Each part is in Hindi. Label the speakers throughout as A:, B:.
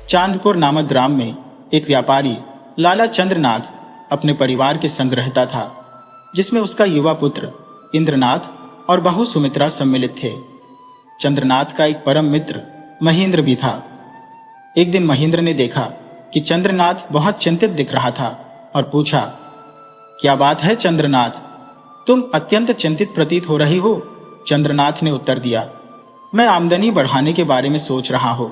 A: चांदपुर नामक ग्राम में एक व्यापारी लाला चंद्रनाथ अपने परिवार के संग रहता था, जिसमें उसका युवा पुत्र इंद्रनाथ और बहू सुमित्रा सम्मिलित थे। चंद्रनाथ का एक परम मित्र महेंद्र भी था। एक दिन महेंद्र ने देखा कि चंद्रनाथ बहुत चिंतित दिख रहा था और पूछा, क्या बात है चंद्रनाथ, तुम अत्यंत चिंतित प्रतीत हो रही हो। चंद्रनाथ ने उत्तर दिया, मैं आमदनी बढ़ाने के बारे में सोच रहा हूं।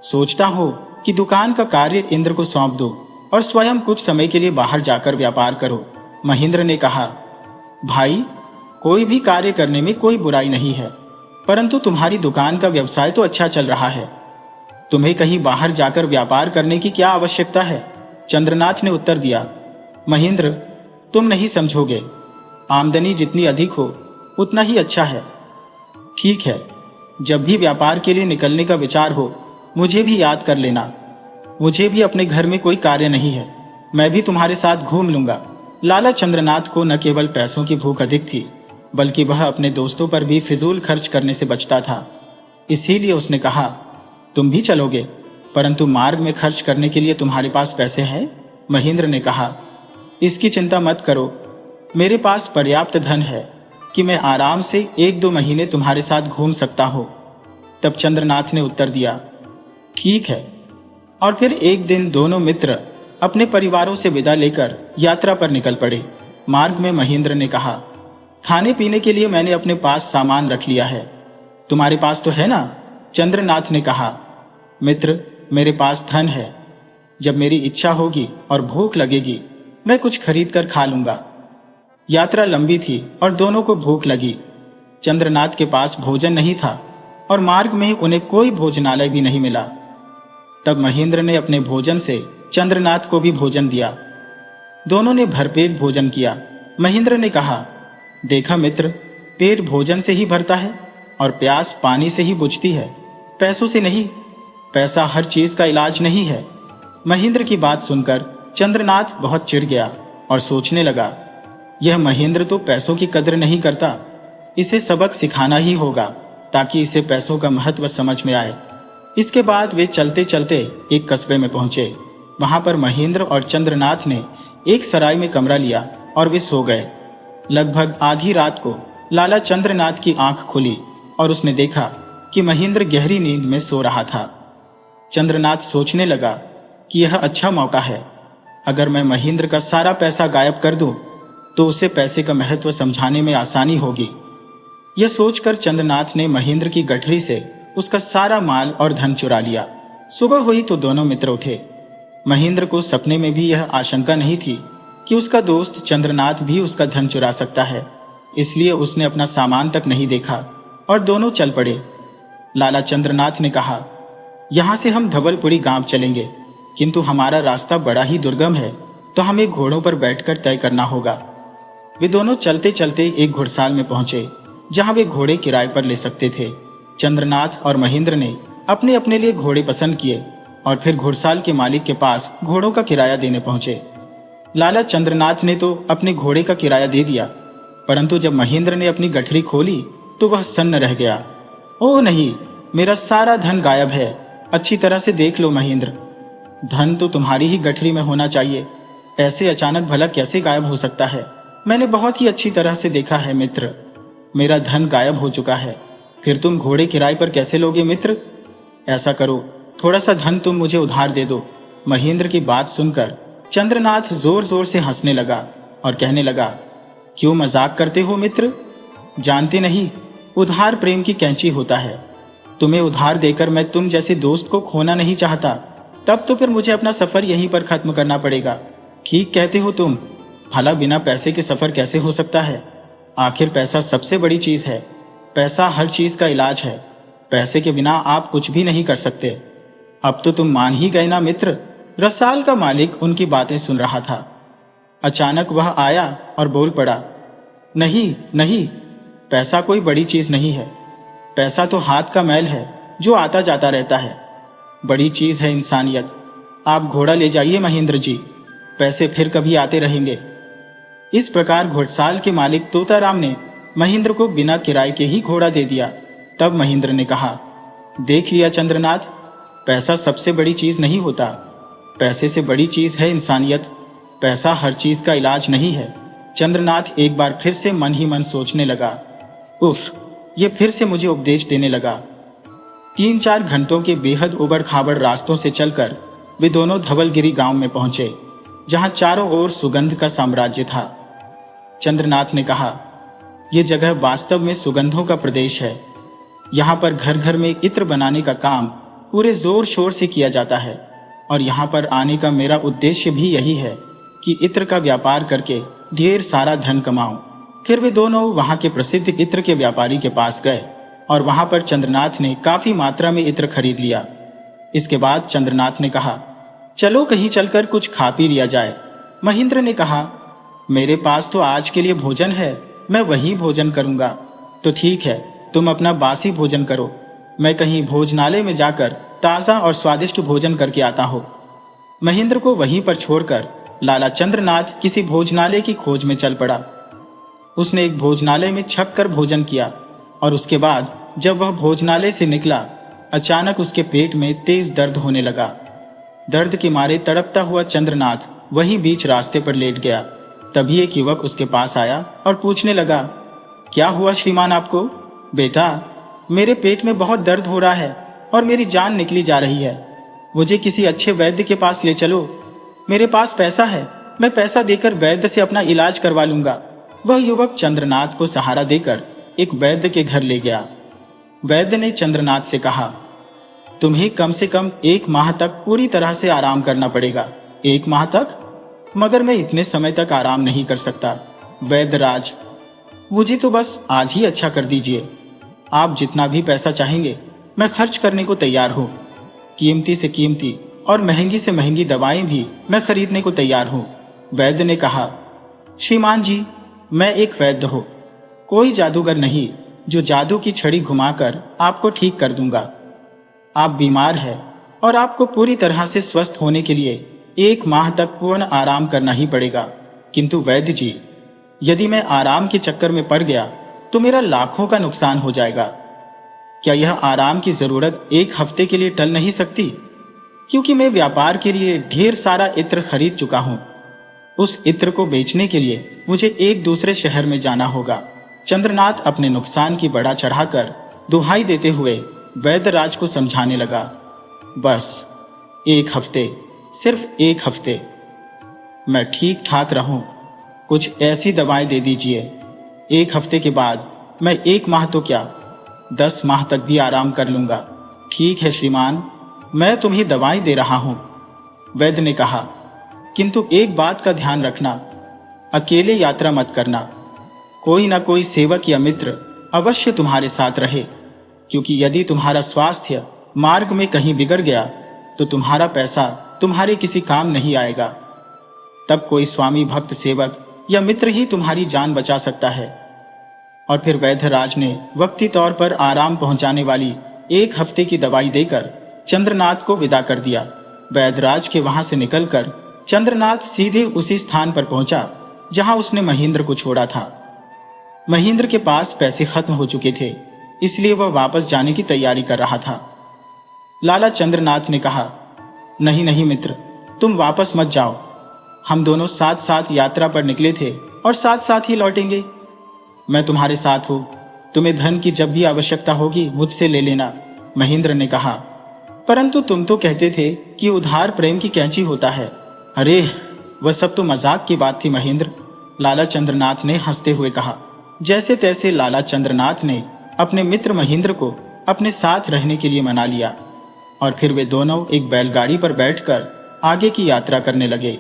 A: सोचता हूं कि दुकान का कार्य इंद्र को सौंप दो और स्वयं कुछ समय के लिए बाहर जाकर व्यापार करो। महेंद्र ने कहा, भाई, कोई भी कार्य करने में कोई बुराई नहीं है, परंतु तुम्हारी दुकान का व्यवसाय तो अच्छा चल रहा है, तुम्हें कहीं बाहर जाकर व्यापार करने की क्या आवश्यकता है। चंद्रनाथ ने उत्तर दिया, महेंद्र, तुम नहीं समझोगे, आमदनी जितनी अधिक हो उतना ही अच्छा है। ठीक है, जब भी व्यापार के लिए निकलने का विचार हो मुझे भी याद कर लेना। मुझे भी अपने घर में कोई कार्य नहीं है, मैं भी तुम्हारे साथ घूम लूंगा। लाला चंद्रनाथ को न केवल पैसों की भूख अधिक थी, बल्कि वह अपने दोस्तों पर भी फिजूल खर्च करने से बचता था। इसीलिए उसने कहा, तुम भी चलोगे, परंतु मार्ग में खर्च करने के लिए तुम्हारे पास पैसे हैं। महेंद्र ने कहा, इसकी चिंता मत करो, मेरे पास पर्याप्त धन है कि मैं आराम से 1-2 महीने तुम्हारे साथ घूम सकता हूं। तब चंद्रनाथ ने उत्तर दिया, ठीक है। और फिर एक दिन दोनों मित्र अपने परिवारों से विदा लेकर यात्रा पर निकल पड़े। मार्ग में महेंद्र ने कहा, खाने पीने के लिए मैंने अपने पास सामान रख लिया है, तुम्हारे पास तो है ना। चंद्रनाथ ने कहा, मित्र, मेरे पास धन है, जब मेरी इच्छा होगी और भूख लगेगी मैं कुछ खरीद कर खा लूंगा। यात्रा लंबी थी और दोनों को भूख लगी। चंद्रनाथ के पास भोजन नहीं था और मार्ग में उन्हें कोई भोजनालय भी नहीं मिला। तब महेंद्र ने अपने भोजन से चंद्रनाथ को भी भोजन दिया। दोनों ने भरपेट भोजन किया। महेंद्र ने कहा, देखा मित्र, पेट भोजन से ही भरता है और प्यास पानी से ही बुझती है, पैसों से नहीं। पैसा हर चीज का इलाज नहीं है। महेंद्र की बात सुनकर चंद्रनाथ बहुत चिढ़ गया और सोचने लगा, यह महेंद्र तो पैसों की कदर नहीं करता, इसे सबक सिखाना ही होगा ताकि इसे पैसों का महत्व समझ में आए। इसके बाद वे चलते चलते एक कस्बे में पहुंचे। वहां पर महेंद्र और चंद्रनाथ ने एक सराय में कमरा लिया और वे सो गए। लगभग आधी रात को लाला चंद्रनाथ की आंख खुली और उसने देखा कि महेंद्र गहरी नींद में सो रहा था। चंद्रनाथ सोचने लगा कि यह अच्छा मौका है, अगर मैं महेंद्र का सारा पैसा गायब कर दूं तो उसे पैसे का महत्व समझाने में आसानी होगी। यह सोचकर चंद्रनाथ ने महेंद्र की गठरी से उसका सारा माल और धन चुरा लिया। सुबह हुई तो दोनों मित्र उठे। महेंद्र को सपने में भी यह आशंका नहीं थी कि उसका दोस्त चंद्रनाथ भी उसका धन चुरा सकता है, इसलिए उसने अपना सामान तक नहीं देखा और दोनों चल पड़े। लाला चंद्रनाथ ने कहा, यहां से हम धवलपुरी गांव चलेंगे, किंतु हमारा रास्ता बड़ा ही दुर्गम है, तो हमें घोड़ों पर बैठकर तय करना होगा। वे दोनों चलते चलते एक घुड़साल में पहुंचे, जहां वे घोड़े किराए पर ले सकते थे। चंद्रनाथ और महेंद्र ने अपने अपने लिए घोड़े पसंद किए और फिर घुड़साल के मालिक के पास घोड़ों का किराया देने पहुंचे। लाला चंद्रनाथ ने तो अपने घोड़े का किराया दे दिया, परंतु जब महेंद्र ने अपनी गठरी खोली तो वह सन्न रह गया। ओह नहीं, मेरा सारा धन गायब है, अच्छी तरह से देख लो महेंद्र, धन तो तुम्हारी ही गठरी में होना चाहिए, ऐसे अचानक भला कैसे गायब हो सकता है। मैंने बहुत ही अच्छी तरह से देखा है मित्र, मेरा धन गायब हो चुका है, फिर तुम घोड़े किराए पर कैसे लोगे मित्र। ऐसा करो, थोड़ा सा धन तुम मुझे उधार दे दो। महेंद्र की बात सुनकर चंद्रनाथ जोर जोर से हंसने लगा और कहने लगा, क्यों मजाक करते हो मित्र, जानते नहीं उधार प्रेम की कैंची होता है। तुम्हें उधार देकर मैं तुम जैसे दोस्त को खोना नहीं चाहता, तब तो फिर मुझे अपना सफर यहीं पर खत्म करना पड़ेगा। ठीक कहते हो तुम, भला बिना पैसे के सफर कैसे हो सकता है। आखिर पैसा सबसे बड़ी चीज है, पैसा हर चीज का इलाज है, पैसे के बिना आप कुछ भी नहीं कर सकते। अब तो तुम मान ही गए ना मित्र। रसाल का मालिक उनकी बातें सुन रहा था। अचानक वह आया और बोल पड़ा, नहीं नहीं, पैसा कोई बड़ी चीज नहीं है, पैसा तो हाथ का मैल है जो आता जाता रहता है, बड़ी चीज है इंसानियत। आप घोड़ा ले जाइए महेंद्र जी, पैसे फिर कभी आते रहेंगे। इस प्रकार घुड़साल के मालिक तोताराम ने महेंद्र को बिना किराए के ही घोड़ा दे दिया। तब महेंद्र ने कहा, देख लिया चंद्रनाथ, पैसा सबसे बड़ी चीज नहीं होता, पैसे से बड़ी चीज है इंसानियत। पैसा हर चीज का इलाज नहीं है। चंद्रनाथ एक बार फिर से मन ही मन सोचने लगा। उफ, ये फिर से मुझे उपदेश देने लगा। 3-4 घंटों के बेहद उबड़ खाबड़ रास्तों से चलकर वे दोनों धवलगिरी गांव में पहुंचे, जहां चारों ओर सुगंध का साम्राज्य था। चंद्रनाथ ने कहा, यह जगह वास्तव में सुगंधों का प्रदेश है। यहाँ पर घर घर में इत्र बनाने का काम पूरे जोर शोर से किया जाता है, और यहाँ पर आने का मेरा उद्देश्य भी यही है कि इत्र का व्यापार करके ढेर सारा धन कमाऊं। फिर वे दोनों वहां के प्रसिद्ध इत्र के व्यापारी के पास गए और वहां पर चंद्रनाथ ने काफी मात्रा में इत्र खरीद लिया। इसके बाद चंद्रनाथ ने कहा, चलो कहीं चलकर कुछ खा पी लिया जाए। महेंद्र ने कहा, मेरे पास तो आज के लिए भोजन है, मैं वही भोजन करूंगा। तो ठीक है, तुम अपना बासी भोजन करो, मैं कहीं भोजनालय में जाकर ताजा और स्वादिष्ट भोजन करके आता हूं। महेंद्र को वहीं पर छोड़कर लाला चंद्रनाथ किसी भोजनालय की खोज में चल पड़ा। उसने एक भोजनालय में छप कर भोजन किया और उसके बाद जब वह भोजनालय से निकला, अचानक उसके पेट में तेज दर्द होने लगा। दर्द के मारे तड़पता हुआ चंद्रनाथ वहीं बीच रास्ते पर लेट गया। तभी एक युवक उसके पास आया और पूछने लगा, क्या हुआ श्रीमान आपको? बेटा, मेरे पेट में बहुत दर्द हो रहा है और मेरी जान निकली जा रही है। मुझे किसी अच्छे वैद्य के पास ले चलो। मेरे पास पैसा है, मैं पैसा देकर वैद्य से अपना इलाज करवा लूंगा। वह युवक चंद्रनाथ को सहारा देकर एक वैद्य के घर ले गया। वैद्य ने चंद्रनाथ से कहा, तुम्हें कम से कम 1 माह तक पूरी तरह से आराम करना पड़ेगा। 1 माह तक? मगर मैं इतने समय तक आराम नहीं कर सकता। वैद्यराज, मुझे तो बस आज ही अच्छा कर दीजिए। आप जितना भी पैसा चाहेंगे मैं खर्च करने को तैयार हूँ। कीमती से कीमती और महंगी से महंगी दवाएं भी मैं खरीदने को तैयार हूँ। वैद्य ने कहा, श्रीमान जी, मैं एक वैद्य हूँ, कोई जादूगर नहीं जो जादू की छड़ी घुमाकर आपको ठीक कर दूंगा। आप बीमार हैं और आपको पूरी तरह से स्वस्थ होने के लिए 1 माह तक पूर्ण आराम करना ही पड़ेगा। किंतु वैद्य जी, यदि मैं आराम के चक्कर में पड़ गया तो मेरा लाखों का नुकसान हो जाएगा। क्या यह आराम की जरूरत 1 हफ्ते के लिए टल नहीं सकती? क्योंकि मैं व्यापार के लिए ढेर सारा इत्र खरीद चुका हूं। उस इत्र को बेचने के लिए मुझे एक दूसरे शहर में जाना होगा। चंद्रनाथ अपने नुकसान की बड़ा चढ़ाकर दुहाई देते हुए वैद्यराज को समझाने लगा। बस 1 हफ्ते, सिर्फ 1 हफ्ते, मैं ठीक ठाक रहूं, कुछ ऐसी दवाएं दे दीजिए। 1 हफ्ते के बाद मैं 1 माह तो क्या 10 माह तक भी आराम कर लूंगा। ठीक है श्रीमान, मैं तुम्हें दवाएं दे रहा हूं। वैद्य ने कहा, किंतु एक बात का ध्यान रखना, अकेले यात्रा मत करना। कोई ना कोई सेवक या मित्र अवश्य तुम्हारे साथ रहे, क्योंकि यदि तुम्हारा स्वास्थ्य मार्ग में कहीं बिगड़ गया तो तुम्हारा पैसा तुम्हारे किसी काम नहीं आएगा। तब कोई स्वामी भक्त सेवक या मित्र ही तुम्हारी जान बचा सकता है। और फिर वैद्यराज ने वक्ती तौर पर आराम पहुंचाने वाली 1 हफ्ते की दवाई देकर चंद्रनाथ को विदा कर दिया। वैद्यराज के वहां से निकलकर चंद्रनाथ सीधे उसी स्थान पर पहुंचा जहां उसने महेंद्र को छोड़ा था। महेंद्र के पास पैसे खत्म हो चुके थे, इसलिए वह वापस जाने की तैयारी कर रहा था। लाला चंद्रनाथ ने कहा, नहीं नहीं मित्र, तुम वापस मत जाओ। हम दोनों साथ साथ यात्रा पर निकले थे और साथ साथ ही लौटेंगे। मैं तुम्हारे साथ हूं, तुम्हें धन की जब भी आवश्यकता होगी मुझसे ले लेना। महेंद्र ने कहा, परंतु तुम तो कहते थे कि उधार प्रेम की कैंची होता है। अरे, वह सब तो मजाक की बात थी महेंद्र, लाला चंद्रनाथ ने हंसते हुए कहा। जैसे तैसे लाला चंद्रनाथ ने अपने मित्र महेंद्र को अपने साथ रहने के लिए मना लिया और फिर वे दोनों एक बैलगाड़ी पर बैठकर आगे की यात्रा करने लगे।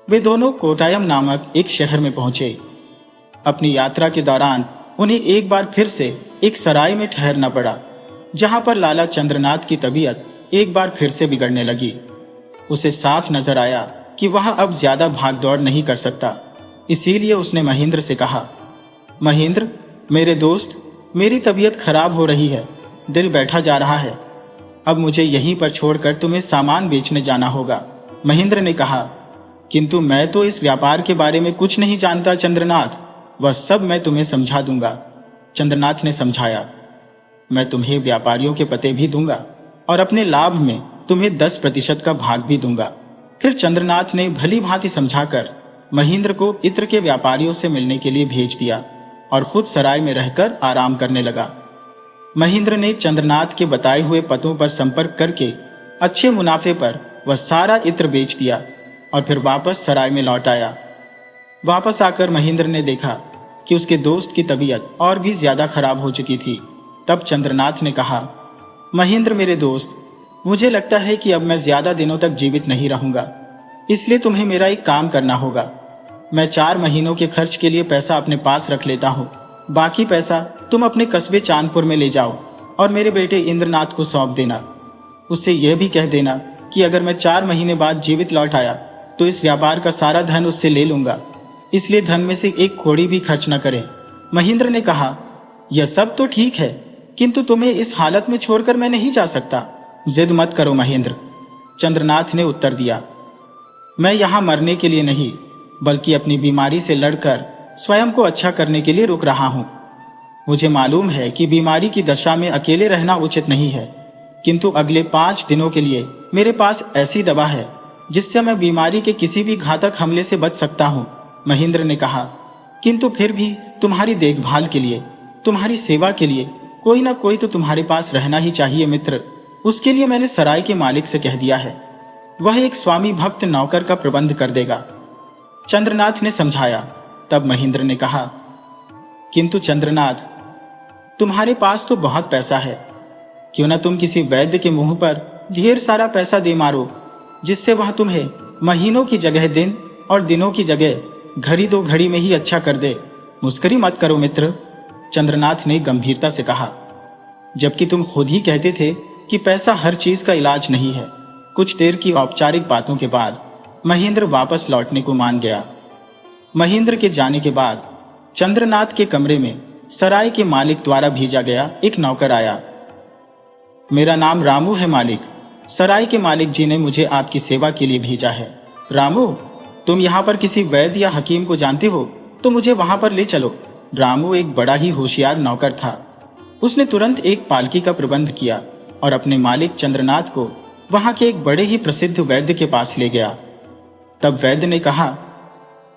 A: वे दोनों कोटायम नामक एक शहर में पहुंचे। अपनी यात्रा के दौरान उन्हें एक बार फिर से एक सराय में ठहरना पड़ा, जहां पर लाला चंद्रनाथ की तबीयत एक बार फिर से बिगड़ने लगी। उसे साफ नजर आया कि वह अब ज्यादा भाग दौड़ नहीं कर सकता। इसीलिए उसने महेंद्र से कहा, महेंद्र, मेरे दोस्त, मेरी तबीयत खराब हो रही है, दिल बैठा जा रहा है। अब मुझे यहीं पर छोड़कर तुम्हें सामान बेचने जाना होगा। महेंद्र ने कहा, किंतु मैं तो इस व्यापार के बारे में कुछ नहीं जानता चंद्रनाथ, वह सब मैं तुम्हें समझा दूंगा। चंद्रनाथ ने समझाया, मैं तुम्हें व्यापारियों के पते भी दूंगा, और अपने लाभ में तुम्हें 10% का भाग भी दूंगा। फिर चंद्रनाथ ने भली भांति समझाकर महेंद्र को इत्र के व्यापारियों से मिलने के लिए भेज दिया और खुद सराय में रहकर आराम करने लगा। महेंद्र ने चंद्रनाथ के बताए हुए पतों पर संपर्क करके अच्छे मुनाफे पर वह सारा इत्र बेच दिया और फिर वापस सराय में लौट आया। वापस आकर महेंद्र ने देखा कि उसके दोस्त की तबीयत और भी ज्यादा खराब हो चुकी थी। तब चंद्रनाथ ने कहा, महेंद्र मेरे दोस्त, मुझे लगता है कि अब मैं ज्यादा दिनों तक जीवित नहीं रहूंगा, इसलिए तुम्हें मेरा एक काम करना होगा। मैं 4 महीनों के खर्च के लिए पैसा अपने पास रख लेता हूँ। बाकी पैसा तुम अपने कस्बे चांदपुर में ले जाओ और मेरे बेटे इंद्रनाथ को सौंप देना। उससे यह भी कह देना कि अगर मैं 4 महीने बाद जीवित लौट आया तो इस व्यापार का सारा धन उससे ले लूंगा, इसलिए धन में से एक कौड़ी भी खर्च न करें। महेंद्र ने कहा, यह सब तो ठीक है, किंतु तुम्हें इस हालत में छोड़कर मैं नहीं जा सकता। जिद मत करो महेंद्र, चंद्रनाथ ने उत्तर दिया। मैं यहां मरने के लिए नहीं, बल्कि अपनी बीमारी से लड़कर स्वयं को अच्छा करने के लिए रुक रहा हूं। मुझे मालूम है कि बीमारी की दशा में अकेले रहना उचित नहीं है, किंतु अगले 5 दिनों के लिए मेरे पास ऐसी दवा है जिससे मैं बीमारी के किसी भी घातक हमले से बच सकता हूं। महेंद्र ने कहा, किंतु फिर भी तुम्हारी देखभाल के लिए, तुम्हारी सेवा के लिए कोई ना कोई तो तुम्हारे पास रहना ही चाहिए मित्र। उसके लिए मैंने सराय के मालिक से कह दिया है, वह एक स्वामी भक्त नौकर का प्रबंध कर देगा। चंद्रनाथ ने समझाया। तब महेंद्र ने कहा, किंतु चंद्रनाथ, तुम्हारे पास तो बहुत पैसा है, क्यों ना तुम किसी वैद्य के मुंह पर ढेर सारा पैसा दे मारो, जिससे वह तुम्हें महीनों की जगह दिन और दिनों की जगह घड़ी 2 घड़ी में ही अच्छा कर दे। मुस्करी मत करो मित्र, चंद्रनाथ ने गंभीरता से कहा, जबकि तुम खुद ही कहते थे कि पैसा हर चीज का इलाज नहीं है। कुछ देर की औपचारिक बातों के बाद महेंद्र वापस लौटने को मान गया। महेंद्र के जाने के बाद चंद्रनाथ के कमरे में सराय के मालिक द्वारा भेजा गया एक नौकर आया। मेरा नाम रामू है मालिक, सराय के मालिक जी ने मुझे आपकी सेवा के लिए भेजा है। रामू, तुम यहाँ पर किसी वैद्य या हकीम को जानते हो तो मुझे वहां पर ले चलो। रामू एक बड़ा ही होशियार नौकर था। उसने तुरंत एक पालकी का प्रबंध किया और अपने मालिक चंद्रनाथ को वहां के एक बड़े ही प्रसिद्ध वैद्य के पास ले गया। तब वैद्य ने कहा,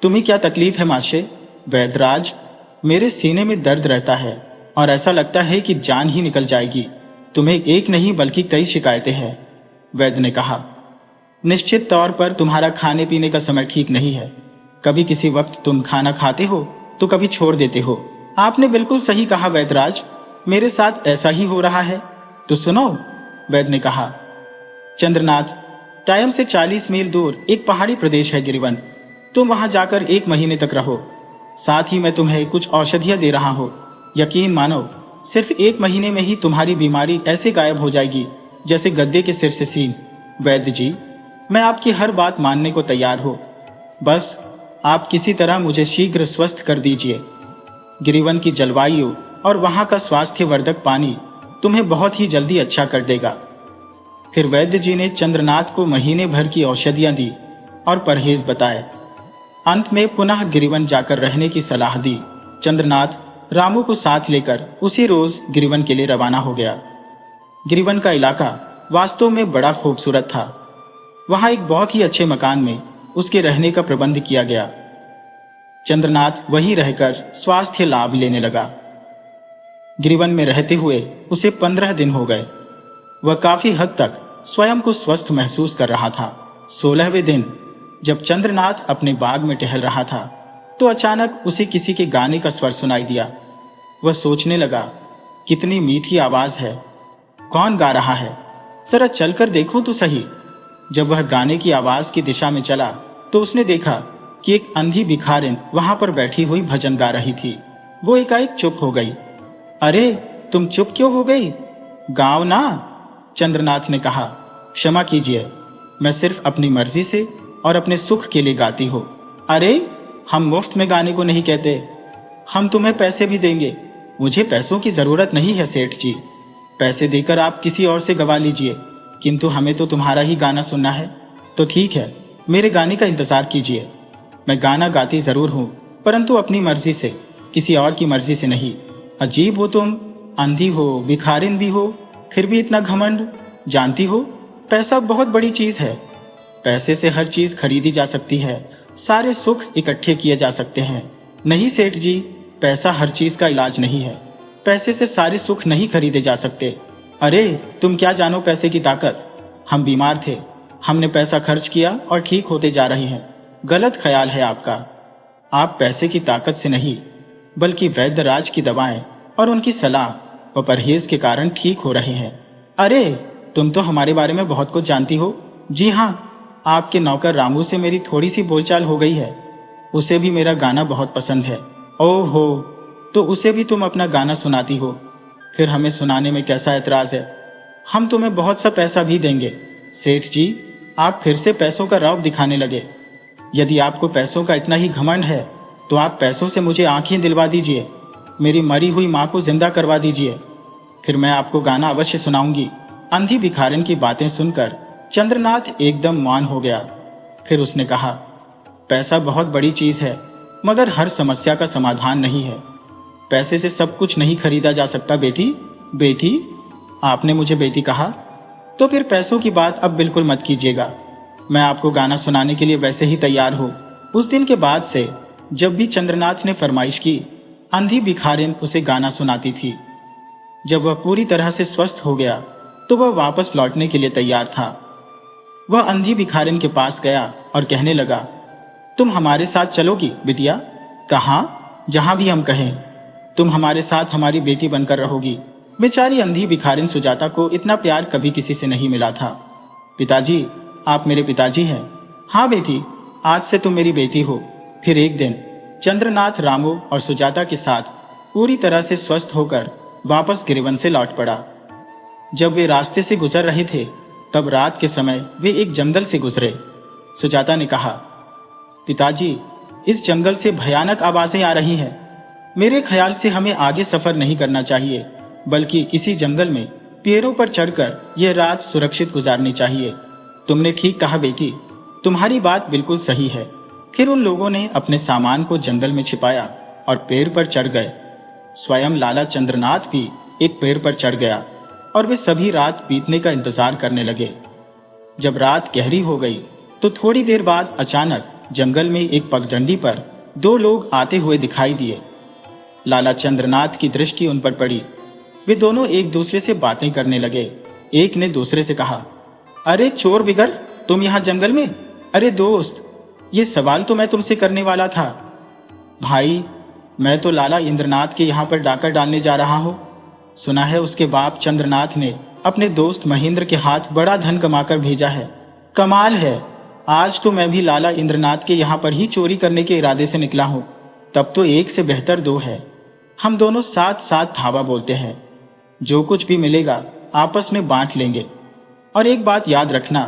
A: तुम्हें क्या तकलीफ है माशे? वैद्यराज, मेरे सीने में दर्द रहता है और ऐसा लगता है कि जान ही निकल जाएगी। तुम्हें एक नहीं बल्कि कई शिकायतें हैं। वैद्य ने कहा, निश्चित तौर पर तुम्हारा खाने पीने का समय ठीक नहीं है। कभी किसी वक्त तुम खाना खाते हो तो कभी छोड़ देते हो। आपने बिल्कुल सही कहा वैद्यराज, मेरे साथ ऐसा ही हो रहा है। तो सुनो, वैद्य ने कहा, चंद्रनाथ, टाइम से 40 मील दूर एक पहाड़ी प्रदेश है गिरिवन। तुम वहां जाकर 1 महीने तक रहो। साथ ही मैं तुम्हें कुछ औषधियां दे रहा हूं। यकीन मानो, सिर्फ 1 महीने में ही तुम्हारी बीमारी ऐसे गायब हो जाएगी जैसे गद्दे के सिर से सींग। वैद्य जी, मैं आपकी हर बात मानने को तैयार हूं, बस आप किसी तरह मुझे शीघ्र स्वस्थ कर दीजिए। गिरिवन की जलवायु और वहां का स्वास्थ्यवर्धक पानी तुम्हें बहुत ही जल्दी अच्छा कर देगा। फिर वैद्य जी ने चंद्रनाथ को महीने भर की औषधियां दी और परहेज बताए। अंत में पुनः गिरिवन जाकर रहने की सलाह दी। चंद्रनाथ रामू को साथ लेकर उसी रोज गिरिवन के लिए रवाना हो गया। गिरिवन का इलाका वास्तव में बड़ा खूबसूरत था। वहां एक बहुत ही अच्छे मकान में उसके रहने का प्रबंध किया गया। चंद्रनाथ वहीं रहकर स्वास्थ्य लाभ लेने लगा। गिरिवन में रहते हुए उसे 15 दिन हो गए। वह काफी हद तक स्वयं को स्वस्थ महसूस कर रहा था। 16वें दिन जब चंद्रनाथ अपने बाग में टहल रहा था तो अचानक उसे किसी के गाने का स्वर सुनाई दिया। वह सोचने लगा, कितनी मीठी आवाज है, कौन गा रहा है, जरा चलकर देखो तो सही। जब वह गाने की आवाज की दिशा में चला तो उसने देखा कि एक अंधी भिखारिन वहां पर बैठी हुई भजन गा रही थी। वो एकाएक चुप हो गई। अरे, तुम चुप क्यों हो गई? गाओ ना, चंद्रनाथ ने कहा। क्षमा कीजिए, मैं सिर्फ अपनी मर्जी से और अपने सुख के लिए गाती हूँ। अरे, हम मुफ्त में गाने को नहीं कहते, हम तुम्हें पैसे भी देंगे। मुझे पैसों की जरूरत नहीं है सेठ जी, पैसे देकर आप किसी और से गवा लीजिए, किंतु हमें तो तुम्हारा ही गाना सुनना है। तो ठीक है, मेरे गाने का इंतजार कीजिए। मैं गाना गाती जरूर हूँ, परंतु अपनी मर्जी से, किसी और की मर्जी से नहीं। अजीब हो तुम, अंधी हो, भिखारिन भी हो, फिर भी इतना घमंड। जानती हो, पैसा बहुत बड़ी चीज है। पैसे से हर चीज खरीदी जा सकती है, सारे सुख इकट्ठे किए जा सकते हैं। नहीं सेठ जी, पैसा हर चीज का इलाज नहीं है। पैसे से सारे सुख नहीं खरीदे जा सकते। अरे तुम क्या जानो पैसे की ताकत। हम बीमार थे, हमने पैसा खर्च किया और ठीक होते जा रहे हैं। गलत ख्याल है आपका। आप पैसे की ताकत से नहीं, बल्कि वैद्य राज की दवाएं और उनकी सलाह व परहेज के कारण ठीक हो रहे हैं। अरे तुम तो हमारे बारे में बहुत कुछ जानती हो। जी हाँ, आपके नौकर रामू से मेरी थोड़ी सी बोलचाल हो गई है। उसे भी मेरा गाना बहुत पसंद है। ओहो, तो उसे भी तुम अपना गाना सुनाती हो? फिर हमें सुनाने में कैसा एतराज है? हम तुम्हें बहुत सा पैसा भी देंगे। सेठ जी, आप फिर से पैसों का रौब दिखाने लगे। यदि आपको पैसों का इतना ही घमंड है तो आप पैसों से मुझे आंखें दिलवा दीजिए, मेरी मरी हुई मां को जिंदा करवा दीजिए, फिर मैं आपको गाना अवश्य सुनाऊंगी। अंधी भिखारिन की बातें सुनकर चंद्रनाथ एकदम मौन हो गया। फिर उसने कहा, पैसा बहुत बड़ी चीज है, मगर हर समस्या का समाधान नहीं है। पैसे से सब कुछ नहीं खरीदा जा सकता बेटी। बेटी? आपने मुझे बेटी कहा? तो फिर पैसों की बात अब बिल्कुल मत कीजिएगा। मैं आपको गाना सुनाने के लिए वैसे ही तैयार हूं। उस दिन के बाद से जब भी चंद्रनाथ ने फरमाइश की, अंधी भिखारिन उसे गाना सुनाती थी। जब वह पूरी तरह से स्वस्थ हो गया तो वह वापस लौटने के लिए तैयार था। वह अंधी भिखारिन के पास गया और कहने लगा, तुम हमारे साथ चलोगी बिटिया? कहाँ? जहां भी हम कहें। तुम हमारे साथ हमारी बेटी बनकर रहोगी। बेचारी अंधी भिखारिन सुजाता को इतना प्यार कभी किसी से नहीं मिला था। पिताजी, आप मेरे पिताजी हैं। हाँ बेटी, आज से तुम मेरी बेटी हो। फिर एक दिन चंद्रनाथ रामू और सुजाता के साथ पूरी तरह से स्वस्थ होकर वापस गिरिवन से लौट पड़ा। जब वे रास्ते से गुजर रहे थे तब रात के समय वे एक जंगल से गुजरे। सुजाता ने कहा, पिताजी, इस जंगल से भयानक आवाजें आ रही हैं। मेरे ख्याल से हमें आगे सफर नहीं करना चाहिए, बल्कि इसी जंगल में पेड़ों पर चढ़कर यह रात सुरक्षित गुजारनी चाहिए। तुमने ठीक कहा बेटी, तुम्हारी बात बिल्कुल सही है। फिर उन लोगों ने अपने सामान को जंगल में छिपाया और पेड़ पर चढ़ गए। स्वयं लाला चंद्रनाथ भी एक पेड़ पर चढ़ गया और वे सभी रात बीतने का इंतजार करने लगे। जब रात गहरी हो गई तो थोड़ी देर बाद अचानक जंगल में एक पगडंडी पर दो लोग आते हुए दिखाई दिए। लाला चंद्रनाथ की दृष्टि उन पर पड़ी। वे दोनों एक दूसरे से बातें करने लगे। एक ने दूसरे से कहा, अरे चोर बिगर, तुम यहाँ जंगल में? अरे दोस्त, ये सवाल तो मैं तुमसे करने वाला था। भाई, मैं तो लाला इंद्रनाथ के यहाँ पर डाका डालने जा रहा हूँ। सुना है उसके बाप चंद्रनाथ ने अपने दोस्त महेंद्र के हाथ बड़ा धन कमाकर भेजा है। कमाल है, आज तो मैं भी लाला इंद्रनाथ के यहाँ पर ही चोरी करने के इरादे से निकला हूँ। तब तो एक से बेहतर दो है। हम दोनों साथ साथ धावा बोलते हैं। जो कुछ भी मिलेगा आपस में बांट लेंगे। और एक बात याद रखना,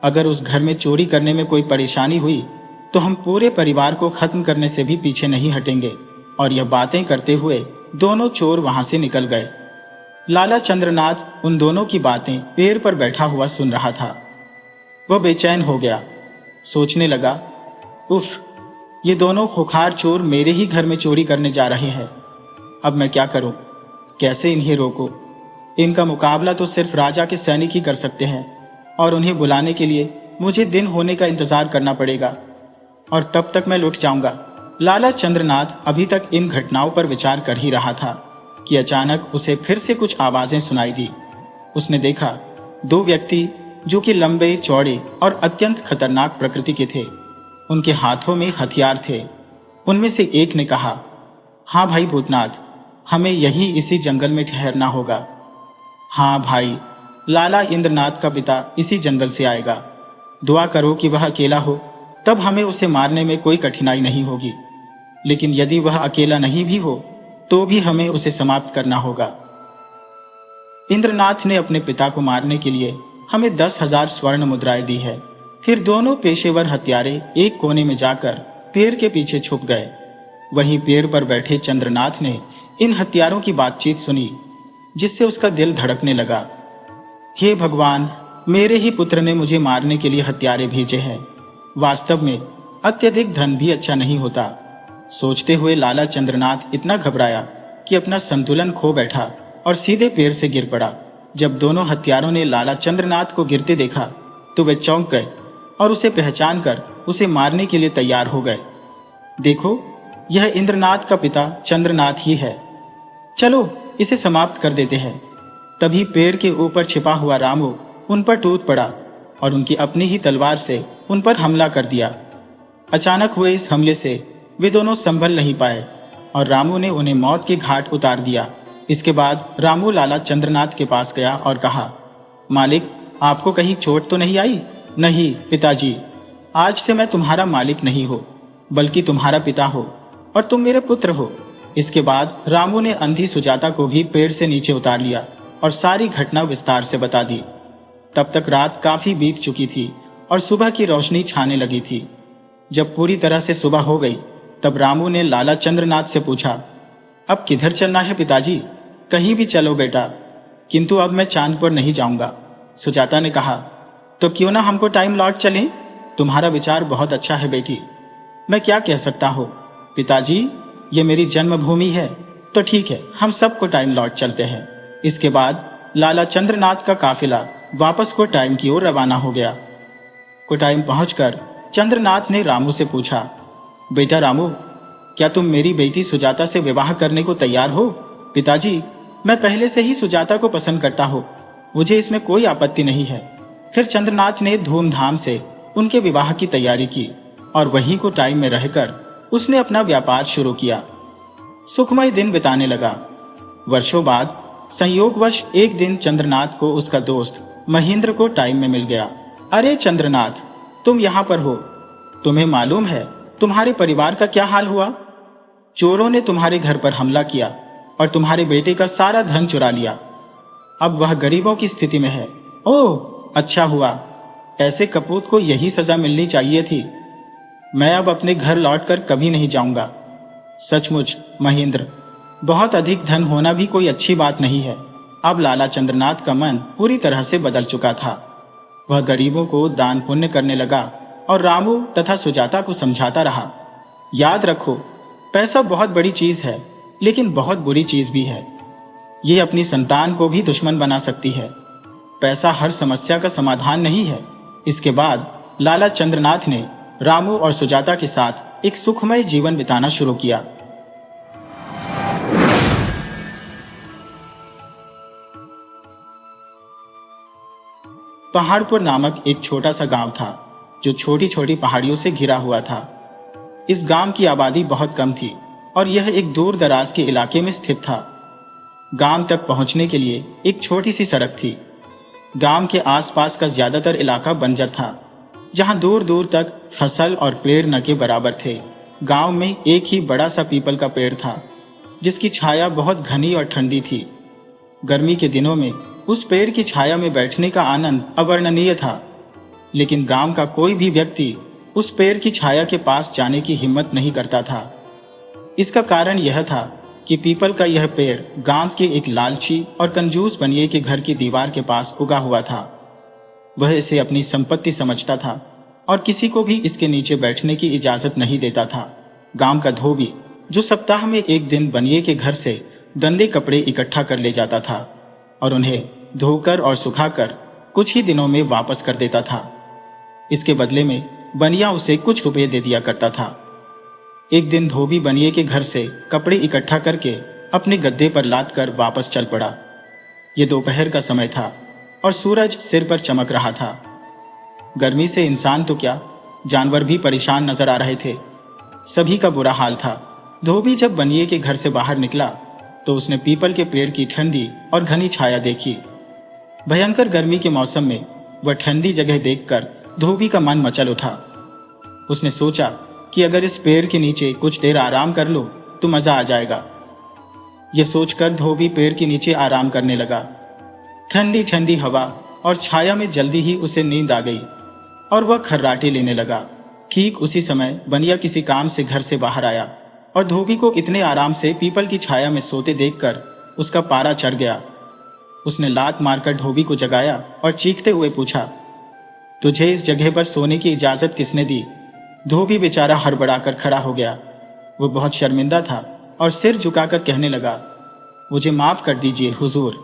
A: अगर उस घर में चोरी करने में कोई परेशानी हुई तो हम पूरे परिवार को खत्म करने से भी पीछे नहीं हटेंगे। और यह बातें करते हुए दोनों चोर वहां से निकल गए। लाला चंद्रनाथ उन दोनों की बातें पेड़ पर बैठा हुआ सुन रहा था। वह बेचैन हो गया। सोचने लगा, उफ, ये दोनों खुखार चोर मेरे ही घर में चोरी करने जा रहे हैं। अब मैं क्या करूं? कैसे इन्हें रोकूं? इनका मुकाबला तो सिर्फ राजा के सैनिक ही कर सकते हैं, और उन्हें बुलाने के लिए मुझे दिन होने का इंतजार करना पड़ेगा, और तब तक मैं लुट जाऊंगा। लाला चंद्रनाथ अभी तक इन घटनाओं पर विचार कर ही रहा था कि अचानक उसे फिर से कुछ आवाजें सुनाई दी। उसने देखा दो व्यक्ति जो कि लंबे चौड़े और अत्यंत खतरनाक प्रकृति के थे। उनके हाथों में हथियार थे। उनमें से एक ने कहा, हाँ भाई भूतनाथ, हमें यही इसी जंगल में ठहरना होगा। हाँ भाई, लाला इंद्रनाथ का पिता इसी जंगल से आएगा। दुआ करो कि वह अकेला हो, तब हमें उसे मारने में कोई कठिनाई नहीं होगी। लेकिन यदि वह अकेला नहीं भी हो तो भी हमें उसे समाप्त करना होगा। इंद्रनाथ ने अपने पिता को मारने के लिए हमें 10,000 स्वर्ण मुद्राएं दी है। फिर दोनों पेशेवर हत्यारे एक कोने में जाकर पेड़ के पीछे छुप गए। वहीं पेड़ पर बैठे चंद्रनाथ ने इन हत्यारों की बातचीत सुनी, जिससे उसका दिल धड़कने लगा। हे भगवान, मेरे ही पुत्र ने मुझे मारने के लिए हत्यारे भेजे हैं। वास्तव में अत्यधिक धन भी अच्छा नहीं होता। सोचते हुए लाला चंद्रनाथ इतना घबराया कि अपना संतुलन खो बैठा और सीधे पेड़ से गिर पड़ा। जब दोनों हत्यारों ने लाला चंद्रनाथ को गिरते देखा तो वे चौंक गए और उसे पहचान कर उसे मारने के लिए तैयार हो गए। देखो, यह इंद्रनाथ का पिता चंद्रनाथ ही है, चलो इसे समाप्त कर देते हैं। तभी पेड़ के ऊपर छिपा हुआ रामू उन पर टूट पड़ा और उनकी अपनी ही तलवार से उन पर हमला कर दिया। अचानक हुए इस हमले से वे दोनों संभल नहीं पाए और रामू ने उन्हें मौत के घाट उतार दिया। इसके बाद रामू लाला चंद्रनाथ के पास गया और कहा, मालिक, आपको कहीं चोट तो नहीं आई? नहीं पिताजी, आज से मैं तुम्हारा मालिक नहीं हो बल्कि तुम्हारा पिता हो और तुम मेरे पुत्र हो। इसके बाद रामू ने अंधी सुजाता को भी पेड़ से नीचे उतार लिया और सारी घटना विस्तार से बता दी। तब तक रात काफी बीत चुकी थी और सुबह की रोशनी छाने लगी थी। जब पूरी तरह से सुबह हो गई तब रामू ने लाला चंद्रनाथ से पूछा, अब किधर चलना है पिताजी? कहीं भी चलो बेटा, किंतु अब मैं चांद पर नहीं जाऊंगा। सुजाता ने कहा, तो क्यों ना हमको टाइम लौट चलें? तुम्हारा विचार बहुत अच्छा है बेटी, मैं क्या कह सकता हूँ। पिताजी, ये मेरी जन्मभूमि है, तो ठीक है, हम सबको टाइम लौट चलते हैं। इसके बाद लाला चंद्रनाथ का काफिला वापस को टाइम की ओर रवाना हो गया। को टाइम पहुंचकर चंद्रनाथ ने रामू से पूछा, बेटा रामू, क्या तुम मेरी बेटी सुजाता से विवाह करने को तैयार हो? पिताजी, मैं पहले से ही सुजाता को पसंद करता हूँ, मुझे इसमें कोई आपत्ति नहीं है। फिर चंद्रनाथ ने धूमधाम से उनके विवाह की तैयारी की और वहीं को टाइम में रहकर उसने अपना व्यापार शुरू किया। सुखमय दिन बिताने लगा। वर्षों बाद संयोगवश एक दिन चंद्रनाथ को उसका दोस्त महेंद्र को टाइम में मिल गया। अरे चंद्रनाथ, तुम यहाँ पर हो? तुम्हें मालूम है तुम्हारे परिवार का क्या हाल हुआ? चोरों ने तुम्हारे घर पर हमला किया और तुम्हारे बेटे का सारा धन चुरा लिया। अब वह गरीबों की स्थिति में है। ओह, अच्छा हुआ, ऐसे कपूत को यही सजा मिलनी चाहिए थी। मैं अब अपने घर लौटकर कभी नहीं जाऊंगा। सचमुच महेंद्र, बहुत अधिक धन होना भी कोई अच्छी बात नहीं है। अब लाला चंद्रनाथ का मन पूरी तरह से बदल चुका था। वह गरीबों को दान पुण्य करने लगा और रामू तथा सुजाता को समझाता रहा, याद रखो, पैसा बहुत बड़ी चीज है लेकिन बहुत बुरी चीज भी है। ये अपनी संतान को भी दुश्मन बना सकती है। पैसा हर समस्या का समाधान नहीं है। इसके बाद लाला चंद्रनाथ ने रामू और सुजाता के साथ एक सुखमय जीवन बिताना शुरू किया। पहाड़पुर नामक एक छोटा सा गांव था जो छोटी छोटी पहाड़ियों से घिरा हुआ था। इस गांव की आबादी बहुत कम थी और यह एक दूर दराज के इलाके में स्थित था। गांव तक पहुंचने के लिए एक छोटी सी सड़क थी। गांव के आसपास का ज्यादातर इलाका बंजर था, जहां दूर दूर तक फसल और पेड़ न के बराबर थे। गांव में एक ही बड़ा सा पीपल का पेड़ था जिसकी छाया बहुत घनी और ठंडी थी। गर्मी के दिनों में उस पेड़ की छाया में बैठने का आनंद अवर्णनीय था, लेकिन गांव का कोई भी व्यक्ति उस पेड़ की छाया के पास जाने की हिम्मत नहीं करता था। इसका कारण यह था कि पीपल का यह पेड़ गांव के एक लालची और कंजूस बनिए के घर की दीवार के पास उगा हुआ था। वह इसे अपनी संपत्ति समझता था और किसी को भी इसके नीचे बैठने की इजाजत नहीं देता था। गांव का धोबी, जो सप्ताह में एक दिन बनिए के घर से गंदे कपड़े इकट्ठा कर ले जाता था और उन्हें धोकर और सुखाकर कुछ ही दिनों में वापस कर देता था। इसके बदले में बनिया उसे कुछ रुपए दे दिया करता था। एक दिन धोबी बनिए के घर से कपड़े इकट्ठा करके अपने गद्दे पर लाद कर वापस चल पड़ा। ये दोपहर का समय था और सूरज सिर पर चमक रहा था। गर्मी से इंसान तो क्या, जानवर भी परेशान नजर आ रहे थे। सभी का बुरा हाल था। धोबी जब बनिए के घर से बाहर निकला तो उसने पीपल के पेड़ की ठंडी और घनी छाया देखी। भयंकर गर्मी के मौसम में वह ठंडी जगह देखकर धोबी का मन मचल उठा। उसने सोचा कि अगर इस पेड़ के नीचे कुछ देर आराम कर लो तो मजा आ जाएगा। यह सोचकर धोबी पेड़ के नीचे आराम करने लगा। ठंडी ठंडी हवा और छाया में जल्दी ही उसे नींद आ गई और वह खर्राटे लेने लगा। ठीक उसी समय बनिया किसी काम से घर से बाहर आया और धोबी को इतने आराम से पीपल की छाया में सोते देखकर उसका पारा चढ़ गया। उसने लात मारकर धोबी को जगाया और चीखते हुए पूछा, तुझे इस जगह पर सोने की इजाजत किसने दी? धोबी बेचारा हड़बड़ाकर खड़ा हो गया। वो बहुत शर्मिंदा था और सिर झुकाकर कहने लगा, मुझे माफ कर दीजिए हुजूर,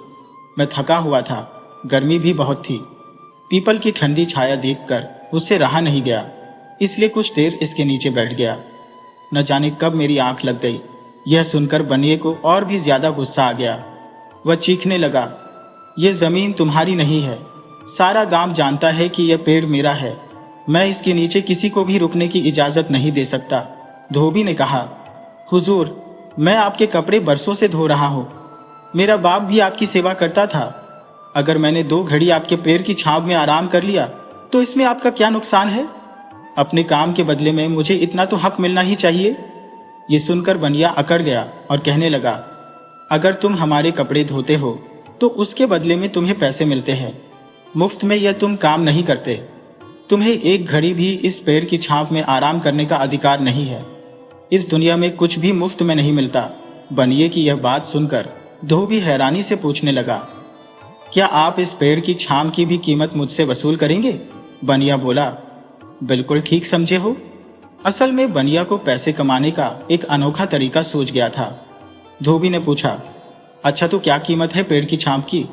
A: मैं थका हुआ था, गर्मी भी बहुत थी। पीपल की ठंडी छाया देखकर उससे रहा नहीं गया, इसलिए कुछ देर इसके नीचे बैठ गया। न जाने कब मेरी आंख लग गई। यह सुनकर बनिए को और भी ज्यादा गुस्सा आ गया। वह चीखने लगा, यह जमीन तुम्हारी नहीं है। सारा गांव जानता है कि यह पेड़ मेरा है। मैं इसके नीचे किसी को भी रुकने की इजाजत नहीं दे सकता। धोबी ने कहा, हुजूर, मैं आपके कपड़े बरसों से धो रहा हूं। मेरा बाप भी आपकी सेवा करता था। अगर मैंने 2 घड़ी आपके पैर की छांव में आराम कर लिया तो इसमें आपका क्या नुकसान है? अपने काम के बदले में मुझे इतना तो हक मिलना ही चाहिए। ये सुनकर बनिया अकड़ गया और कहने लगा, अगर तुम हमारे कपड़े धोते हो तो उसके बदले में तुम्हें पैसे मिलते हैं। मुफ्त में यह तुम काम नहीं करते। तुम्हें 1 घड़ी भी इस पेड़ की छांव में आराम करने का अधिकार नहीं है। इस दुनिया में कुछ भी मुफ्त में नहीं मिलता। बनिए की यह बात सुनकर धोबी हैरानी से पूछने लगा, क्या आप इस पेड़ की छांव की भी कीमत मुझसे वसूल करेंगे? बनिया बोला, बिल्कुल ठीक समझे हो। असल में बनिया को पैसे कमाने का एक अनोखा तरीका सूझ गया था। धोबी ने पूछा, अच्छा तो क्या कीमत है पेड़ की छांव की?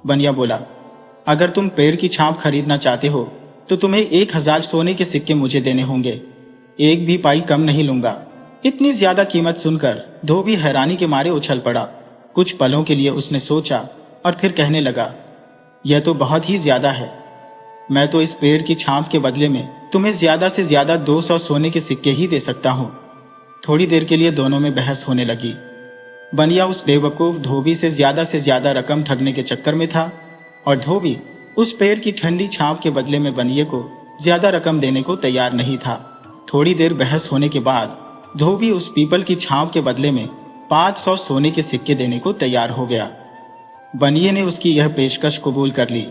A: बनिया बोला, अगर तुम पेड़ की छांव खरीदना चाहते हो तो तुम्हें 1000 सोने के सिक्के मुझे देने होंगे। 1 भी पाई कम नहीं लूंगा। इतनी ज्यादा कीमत सुनकर धोबी हैरानी के मारे उछल पड़ा। कुछ पलों के लिए उसने सोचा और फिर कहने लगा, यह तो बहुत ही ज्यादा है। मैं तो इस पेड़ की छांव के बदले में तुम्हें ज्यादा से ज्यादा 200 सोने के सिक्के ही दे सकता हूं। थोड़ी देर के लिए दोनों में बहस होने लगी। बनिया उस बेवकूफ धोबी से ज्यादा रकम ठगने के चक्कर में था और धोबी उस पेड़ की ठंडी छांव के बदले में बनिए को ज्यादा रकम देने को तैयार नहीं था। थोड़ी देर बहस होने के बाद धोबी उस पीपल की छांव के बदले में 500 सोने के सिक्के देने को तैयार हो गया। बनिए ने उसकी यह पेशकश कबूल कर ली।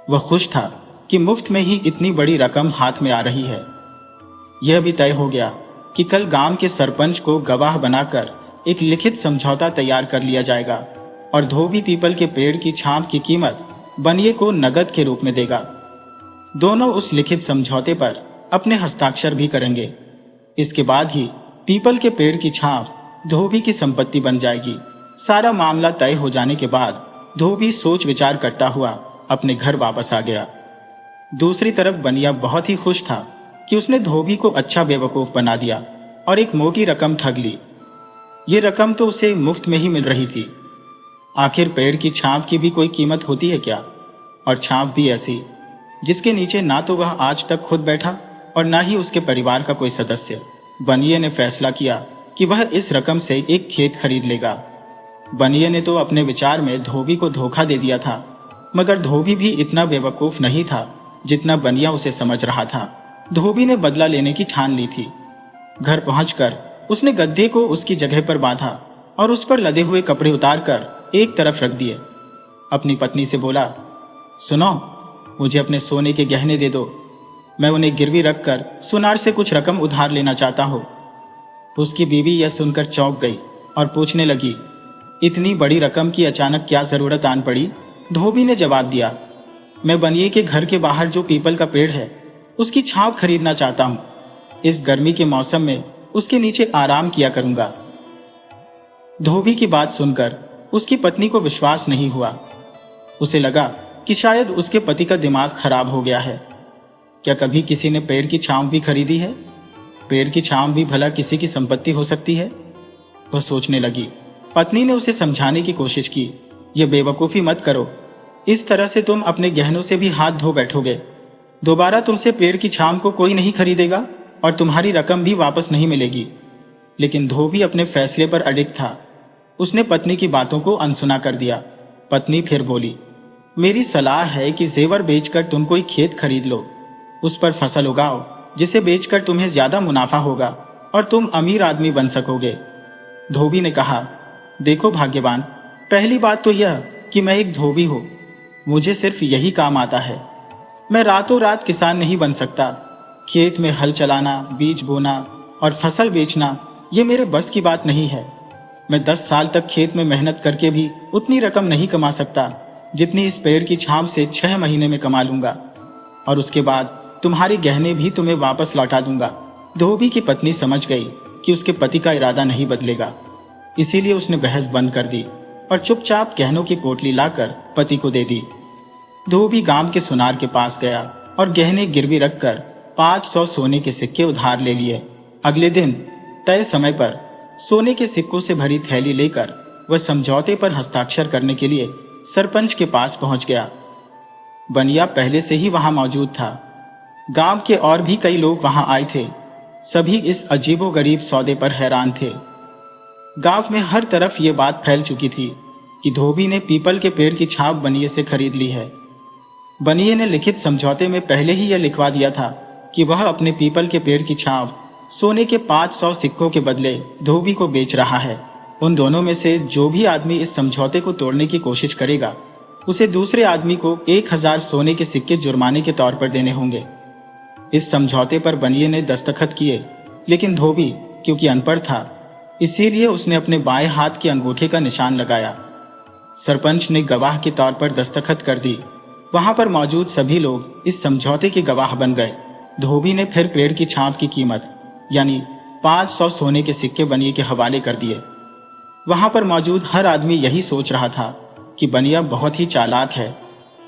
A: वह खुश था कि मुफ्त में ही इतनी बड़ी रकम हाथ में आ रही है। यह भी तय हो गया कि कल गांव के सरपंच को गवाह बनाकर एक लिखित समझौता तैयार कर लिया जाएगा और धोबी पीपल के पेड़ की छांव की कीमत बनिए को नगद के रूप में देगा। दोनों उस लिखित समझौते पर अपने हस्ताक्षर भी करेंगे। इसके बाद ही पीपल के पेड़ की छांव धोबी की संपत्ति बन जाएगी। सारा मामला तय हो जाने के बाद धोबी सोच विचार करता हुआ अपने घर वापस आ गया। दूसरी तरफ बनिया बहुत ही खुश था कि उसने धोबी को अच्छा बेवकूफ बना दिया और एक मोटी रकम ठग ली। ये रकम तो उसे मुफ्त में ही मिल रही थी। आखिर पेड़ की छांव की भी कोई कीमत होती है क्या? और छांव भी ऐसी जिसके नीचे ना तो वह आज तक खुद बैठा और ना ही उसके परिवार का कोई सदस्य। बनिए ने फैसला किया कि वह इस रकम से एक खेत खरीद लेगा। बनिए ने तो अपने विचार में धोबी को धोखा दे दिया था, मगर धोबी भी इतना बेवकूफ नहीं था जितना बनिया उसे समझ रहा था। धोबी ने बदला लेने की ठान ली थी। घर पहुंचकर उसने गद्दे को उसकी जगह पर बांधा और उस पर लदे हुए कपड़े उतारकर एक तरफ रख दिए। अपनी पत्नी से बोला, सुनो, मुझे अपने सोने के गहने दे दो। मैं उन्हें गिरवी रखकर सुनार से कुछ रकम उधार लेना चाहता हूं। उसकी बीवी यह सुनकर चौंक गई और पूछने लगी, इतनी बड़ी रकम की अचानक क्या जरूरत आन पड़ी? धोबी ने जवाब दिया, मैं बनिए के घर के बाहर जो पीपल का पेड़ है उसकी छांव खरीदना चाहता हूं। इस गर्मी के मौसम में उसके नीचे आराम किया करूंगा। धोबी की बात सुनकर उसकी पत्नी को विश्वास नहीं हुआ। उसे लगा कि शायद उसके पति का दिमाग खराब हो गया है। क्या कभी किसी ने पेड़ की छांव भी खरीदी है? पेड़ की छांव भी भला किसी की संपत्ति हो सकती है? वह सोचने लगी। पत्नी ने उसे समझाने की कोशिश की, यह बेवकूफी मत करो। इस तरह से तुम अपने गहनों से भी हाथ धो बैठोगे। दोबारा तुमसे पेड़ की छांव को कोई नहीं खरीदेगा और तुम्हारी रकम भी वापस नहीं मिलेगी। लेकिन धोबी अपने फैसले पर अडिग था। उसने पत्नी की बातों को अनसुना कर दिया। पत्नी फिर बोली, मेरी सलाह है कि जेवर बेचकर तुम कोई खेत खरीद लो, उस पर फसल उगाओ, जिसे बेचकर तुम्हें ज्यादा मुनाफा होगा और तुम अमीर आदमी बन सकोगे। धोबी ने कहा, देखो भाग्यवान, पहली बात तो यह कि मैं एक धोबी हूं। मुझे सिर्फ यही काम आता है। मैं रातों रात किसान नहीं बन सकता। खेत में हल चलाना, बीज बोना और फसल बेचना ये मेरे बस की बात नहीं है। मैं 10 साल तक खेत में मेहनत करके भी उतनी रकम नहीं कमा सकता जितनी इस पेड़ की छांव से 6 महीने में कमा लूंगा, और उसके बाद तुम्हारे गहने भी तुम्हें वापस लौटा दूंगा। धोबी की पत्नी समझ गई कि उसके पति का इरादा नहीं बदलेगा, इसीलिए उसने बहस बंद कर दी और चुपचाप गहनों की पोटली लाकर पति को दे दी। धोबी गांव के सुनार के पास गया और गहने गिरवी रखकर 500 सोने के सिक्के उधार ले लिए। अगले दिन तय समय पर सोने के सिक्कों से भरी थैली लेकर वह समझौते पर हस्ताक्षर करने के लिए सरपंच के पास पहुंच गया। बनिया पहले से ही वहां मौजूद था। गांव के और भी कई लोग वहां आए थे। सभी इस अजीबोगरीब सौदे पर हैरान थे। गांव में हर तरफ ये बात फैल चुकी थी कि धोबी ने पीपल के पेड़ की छाप बनिए से खरीद ली है। बनिए ने लिखित समझौते में पहले ही यह लिखवा दिया था कि वह अपने पीपल के पेड़ की छाप सोने के 500 सिक्कों के बदले धोबी को बेच रहा है। उन दोनों में से जो भी आदमी इस समझौते को तोड़ने की कोशिश करेगा, उसे दूसरे आदमी को 1000 सोने के सिक्के जुर्माने के तौर पर देने होंगे। इस समझौते पर बनिए ने दस्तखत किए, लेकिन धोबी क्योंकि अनपढ़ था, इसीलिए उसने अपने बाएं हाथ के अंगूठे का निशान लगाया। सरपंच ने गवाह के तौर पर दस्तखत कर दी। वहां पर मौजूद सभी लोग इस समझौते के गवाह बन गए। धोबी ने फिर पेड़ की छाप की कीमत यानी 500 सोने के सिक्के बनिए के हवाले कर दिए। वहां पर मौजूद हर आदमी यही सोच रहा था कि बनिया बहुत ही चालाक है।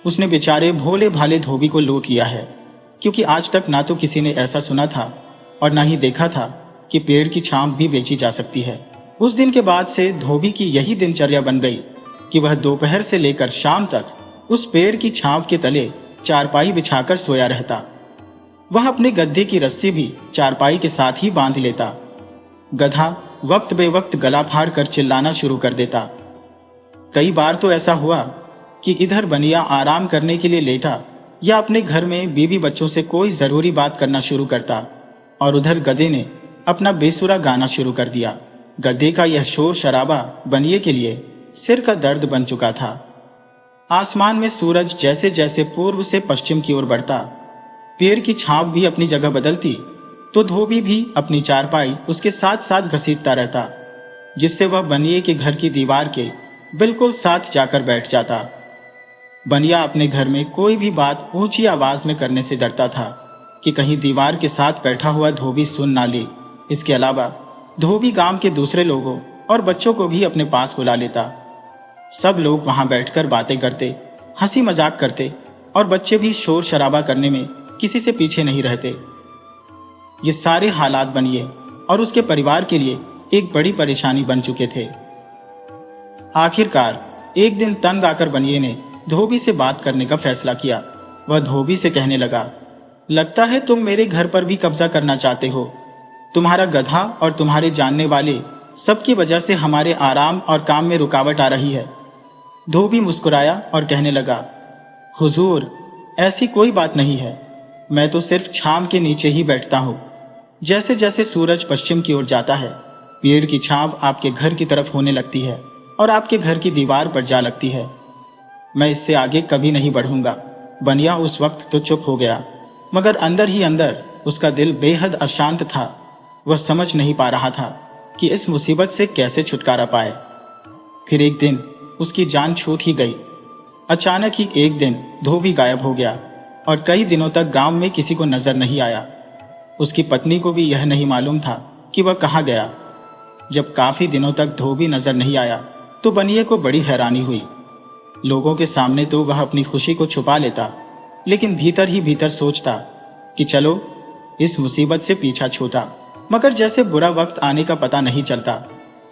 A: उसने बेचारे भोले भाले धोबी को लूट लिया है, क्योंकि आज तक ना तो किसी ने ऐसा सुना था और ना ही देखा था कि पेड़ की छाप भी बेची जा सकती है। उस दिन के बाद से धोबी की यही दिनचर्या बन गई कि वह दोपहर से लेकर शाम तक उस पेड़ की छाप के तले चारपाई बिछाकर सोया रहता। वह अपने गद्दे की रस्सी भी चारपाई के साथ ही बांध लेता। गधा वक्त बेवक्त गला फाड़ कर चिल्लाना शुरू कर देता। कई बार तो ऐसा हुआ कि इधर बनिया आराम करने के लिए लेटा या अपने घर में बीवी बच्चों से कोई जरूरी बात करना शुरू करता, और उधर गधे ने अपना बेसुरा गाना शुरू कर दिया। गधे का यह शोर शराबा बनिए के लिए सिर का दर्द बन चुका था। आसमान में सूरज जैसे जैसे पूर्व से पश्चिम की ओर बढ़ता, पेड़ की छाप भी अपनी जगह बदलती, तो धोबी भी अपनी चारपाई उसके साथ साथ घसीटता रहता, जिससे वह बनिए के घर की दीवार के बिल्कुल साथ जाकर बैठ जाता। बनिया अपने घर में कोई भी बात ऊंची आवाज में करने से डरता था कि कहीं दीवार के साथ बैठा हुआ धोबी सुन ना ले। इसके अलावा धोबी गांव के दूसरे लोगों और बच्चों को भी अपने पास बुला लेता। सब लोग वहां बैठकर बातें करते, हंसी मजाक करते, और बच्चे भी शोर शराबा करने में किसी से पीछे नहीं रहते। ये सारे हालात बनिए और उसके परिवार के लिए एक बड़ी परेशानी बन चुके थे। आखिरकार एक दिन तंग आकर बनिए ने धोबी से बात करने का फैसला किया। वह धोबी से कहने लगा, लगता है तुम मेरे घर पर भी कब्जा करना चाहते हो। तुम्हारा गधा और तुम्हारे जानने वाले सबकी वजह से हमारे आराम और काम में रुकावट आ रही है। धोबी मुस्कुराया और कहने लगा, हुजूर, ऐसी कोई बात नहीं है। मैं तो सिर्फ छांव के नीचे ही बैठता हूँ। जैसे जैसे सूरज पश्चिम की ओर जाता है, पेड़ की छांव आपके घर की तरफ होने लगती है और आपके घर की दीवार पर जा लगती है। मैं इससे आगे कभी नहीं बढ़ूंगा। बनिया उस वक्त तो चुप हो गया, मगर अंदर ही अंदर उसका दिल बेहद अशांत था। वह समझ नहीं पा रहा था कि इस मुसीबत से कैसे छुटकारा पाए। फिर एक दिन उसकी जान छूट ही गई। अचानक ही एक दिन धोबी गायब हो गया और कई दिनों तक गांव में किसी को नजर नहीं आया। उसकी पत्नी को भी यह नहीं मालूम था कि वह कहाँ गया। जब काफी दिनों तक धोबी नजर नहीं आया तो बनिए को बड़ी हैरानी हुई। लोगों के सामने तो वह अपनी खुशी को छुपा लेता, लेकिन भीतर ही भीतर सोचता कि चलो इस मुसीबत से पीछा छूटा। मगर जैसे बुरा वक्त आने का पता नहीं चलता।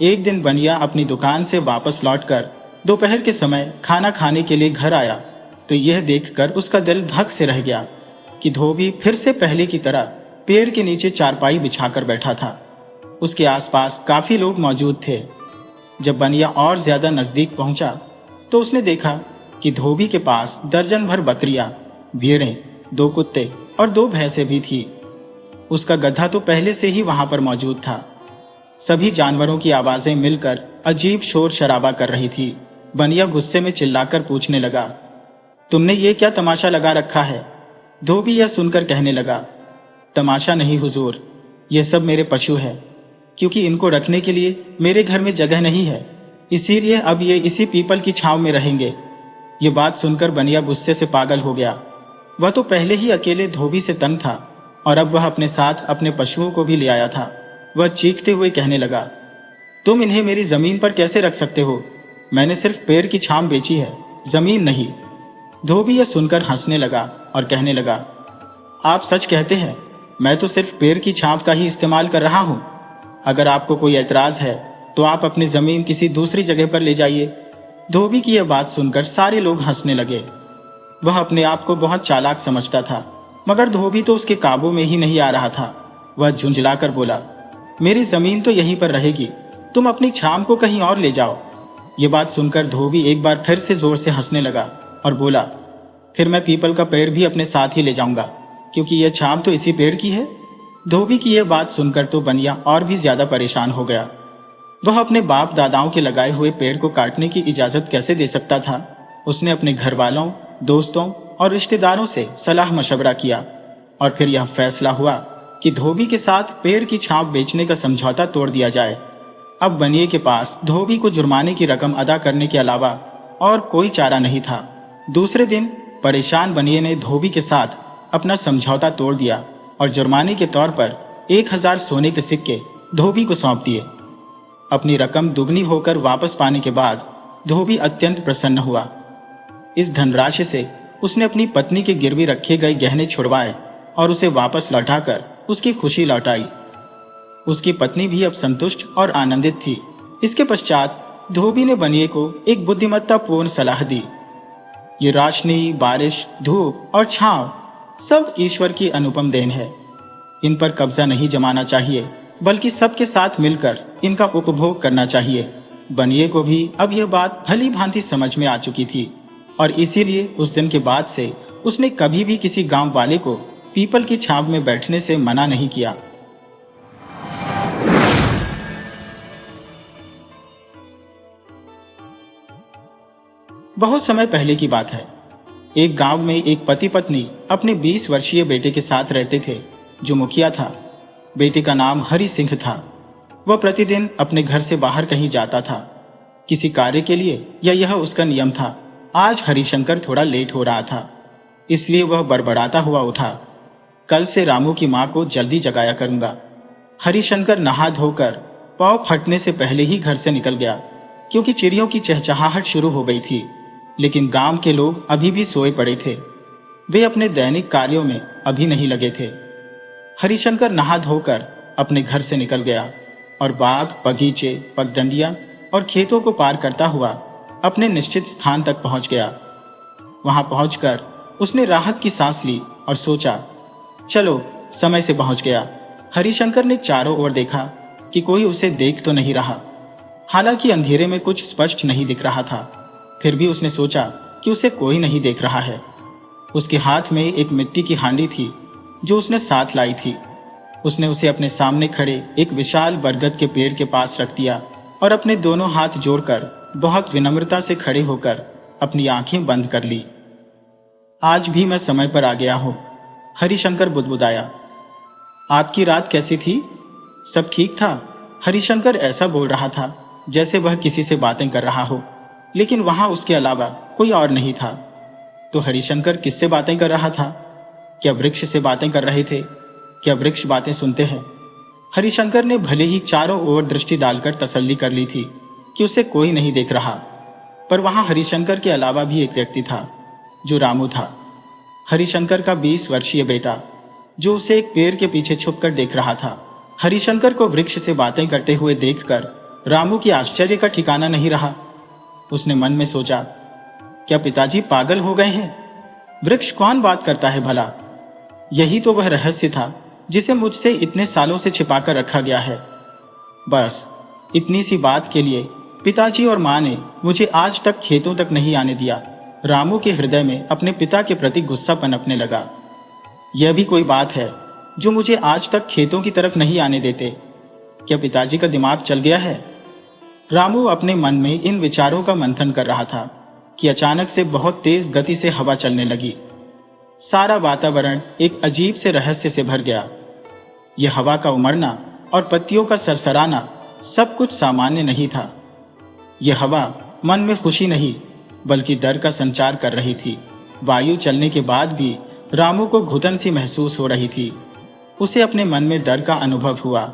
A: एक दिन बनिया अपनी दुकान से वापस लौटकर दोपहर के समय खाना खाने के लिए घर आया तो यह देखकर उसका दिल धक से रह गया कि धोबी फिर से पहले की तरह पेड़ के नीचे चारपाई बिछाकर बैठा था। उसके आसपास काफी लोग मौजूद थे। जब बनिया और ज्यादा नजदीक पहुंचा तो उसने देखा कि धोबी के पास दर्जन भर बकरियां, भेड़ें, 2 कुत्ते और 2 भैंसें भी थी। उसका गधा तो पहले से ही वहां पर मौजूद था। सभी जानवरों की आवाजें मिलकर अजीब शोर शराबा कर रही थी। बनिया गुस्से में चिल्लाकर पूछने लगा, तुमने ये क्या तमाशा लगा रखा है? धोबी यह सुनकर कहने लगा, तमाशा नहीं हुजूर, ये सब मेरे पशु है। क्योंकि इनको रखने के लिए मेरे घर में जगह नहीं है, इसीलिए अब ये इसी पीपल की छांव में रहेंगे। ये बात सुनकर बनिया गुस्से से पागल हो गया। वह तो पहले ही अकेले धोबी से तंग था और अब वह अपने साथ अपने पशुओं को भी ले आया था। वह चीखते हुए कहने लगा, तुम इन्हें मेरी जमीन पर कैसे रख सकते हो? मैंने सिर्फ पैर की छाप बेची है, जमीन नहीं। धोबी यह सुनकर हंसने लगा और कहने लगा, आप सच कहते हैं, मैं तो सिर्फ पैर की छाप का ही इस्तेमाल कर रहा हूं। अगर आपको कोई ऐतराज है तो आप अपनी जमीन किसी दूसरी जगह पर ले जाइए। धोबी की यह बात सुनकर सारे लोग हंसने लगे। वह अपने आप को बहुत चालाक समझता था, मगर धोबी तो उसके काबू में ही नहीं आ रहा था। वह झुंझलाकर बोला, मेरी जमीन तो यहीं पर रहेगी, तुम अपनी छाप को कहीं और ले जाओ। ये बात सुनकर धोबी एक बार फिर से जोर से हंसने लगा और बोला, फिर मैं पीपल का पेड़ भी अपने साथ ही ले जाऊंगा, क्योंकि यह छाप तो इसी पेड़ की है। धोबी की यह बात सुनकर तो बनिया और भी ज्यादा परेशान हो गया। वह अपने बाप दादाओं के लगाए हुए पेड़ को काटने की इजाजत कैसे दे सकता था। उसने अपने घर वालों, दोस्तों और रिश्तेदारों से सलाह मशवरा किया और फिर यह फैसला हुआ कि धोबी के साथ पेड़ की छाप बेचने का समझौता तोड़ दिया जाए। अब बनिए के पास धोबी को जुर्माने की रकम अदा करने के अलावा और कोई चारा नहीं था। दूसरे दिन परेशान बनिए ने धोबी के साथ अपना समझौता तोड़ दिया और जुर्माने के तौर पर 1000 सोने के सिक्के धोबी को सौंप दिए। अपनी रकम दुगनी होकर वापस पाने के बाद धोबी अत्यंत प्रसन्न हुआ। इस धनराशि से उसने अपनी पत्नी के गिरवी रखे गए गहने छुड़वाए और उसे वापस लौटाकर उसकी खुशी लौटाई। उसकी पत्नी भी अब संतुष्ट और आनंदित थी। इसके पश्चात धोबी ने बनिए को एक बुद्धिमत्तापूर्ण सलाह दी। ये रोशनी, बारिश, धूप और छांव सब ईश्वर की अनुपम देन है। इन पर कब्जा नहीं जमाना चाहिए, बल्कि सबके साथ मिलकर इनका उपभोग करना चाहिए। बनिए को भी अब यह बात भली भांति समझ में आ चुकी थी और इसीलिए उस दिन के बाद से उसने कभी भी किसी गांव वाले को पीपल की छांव में बैठने से मना नहीं किया। बहुत समय पहले की बात है। एक गांव में एक पति पत्नी अपने 20 वर्षीय बेटे के साथ रहते थे, जो मुखिया था। बेटे का नाम हरि सिंह था। वह प्रतिदिन अपने घर से बाहर कहीं जाता था, किसी कार्य के लिए, या यह उसका नियम था। आज हरिशंकर थोड़ा लेट हो रहा था, इसलिए वह बड़बड़ाता हुआ उठा, कल से रामू की मां को जल्दी जगाया करूंगा। हरिशंकर नहा धोकर पांव फटने से पहले ही घर से निकल गया, क्योंकि चिड़ियों की चहचहाहट शुरू हो गई थी। लेकिन गांव के लोग अभी भी सोए पड़े थे। वे अपने दैनिक कार्यों में अभी नहीं लगे थे। हरिशंकर नहा धोकर अपने घर से निकल गया और बाग, बगीचे, पगडंडियां और खेतों को पार करता हुआ अपने निश्चित स्थान तक पहुंच गया। वहां पहुंचकर उसने राहत की सांस ली और सोचा, चलो समय से पहुंच गया। हरिशंकर ने चारों ओर देखा कि कोई उसे देख तो नहीं रहा। हालांकि अंधेरे में कुछ स्पष्ट नहीं दिख रहा था, फिर भी उसने सोचा कि उसे कोई नहीं देख रहा है। उसके हाथ में एक मिट्टी की हांडी थी जो उसने साथ लाई थी। उसने उसे अपने सामने खड़े एक विशाल बरगद के पेड़ के पास रख दिया और अपने दोनों हाथ जोड़कर बहुत विनम्रता से खड़े होकर अपनी आंखें बंद कर ली। आज भी मैं समय पर आ गया हूं, हरिशंकर बुदबुदाया। आपकी रात कैसी थी? सब ठीक था? हरिशंकर ऐसा बोल रहा था जैसे वह किसी से बातें कर रहा हो, लेकिन वहां उसके अलावा कोई और नहीं था। तो हरिशंकर किससे बातें कर रहा था? क्या वृक्ष से बातें कर रहे थे? क्या वृक्ष बातें सुनते हैं? हरिशंकर ने भले ही चारों ओर दृष्टि डालकर तसल्ली कर ली थी कि उसे कोई नहीं देख रहा, पर वहां हरिशंकर के अलावा भी एक व्यक्ति था, जो रामू था। हरिशंकर का 20 वर्षीय बेटा, जो उसे एक पेड़ के पीछे छुपकर देख रहा था। हरिशंकर को वृक्ष से बातें करते हुए देखकर रामू की आश्चर्य का ठिकाना नहीं रहा। उसने मन में सोचा, क्या पिताजी पागल हो गए हैं? वृक्ष कौन बात करता है भला? यही तो वह रहस्य था जिसे मुझसे इतने सालों से छिपाकर रखा गया है। बस इतनी सी बात के लिए पिताजी और मां ने मुझे आज तक खेतों तक नहीं आने दिया। रामू के हृदय में अपने पिता के प्रति गुस्सा पनपने लगा। यह भी कोई बात है जो मुझे आज तक खेतों की तरफ नहीं आने देते। क्या पिताजी का दिमाग चल गया है? रामू अपने मन में इन विचारों का मंथन कर रहा था कि अचानक से बहुत तेज गति से हवा चलने लगी। सारा वातावरण एक अजीब से रहस्य से भर गया। यह हवा का उमड़ना और पत्तियों का सरसराना सब कुछ सामान्य नहीं था। यह हवा मन में खुशी नहीं, बल्कि डर का संचार कर रही थी। वायु चलने के बाद भी रामू को घुटन सी महसूस हो रही थी। उसे अपने मन में डर का अनुभव हुआ।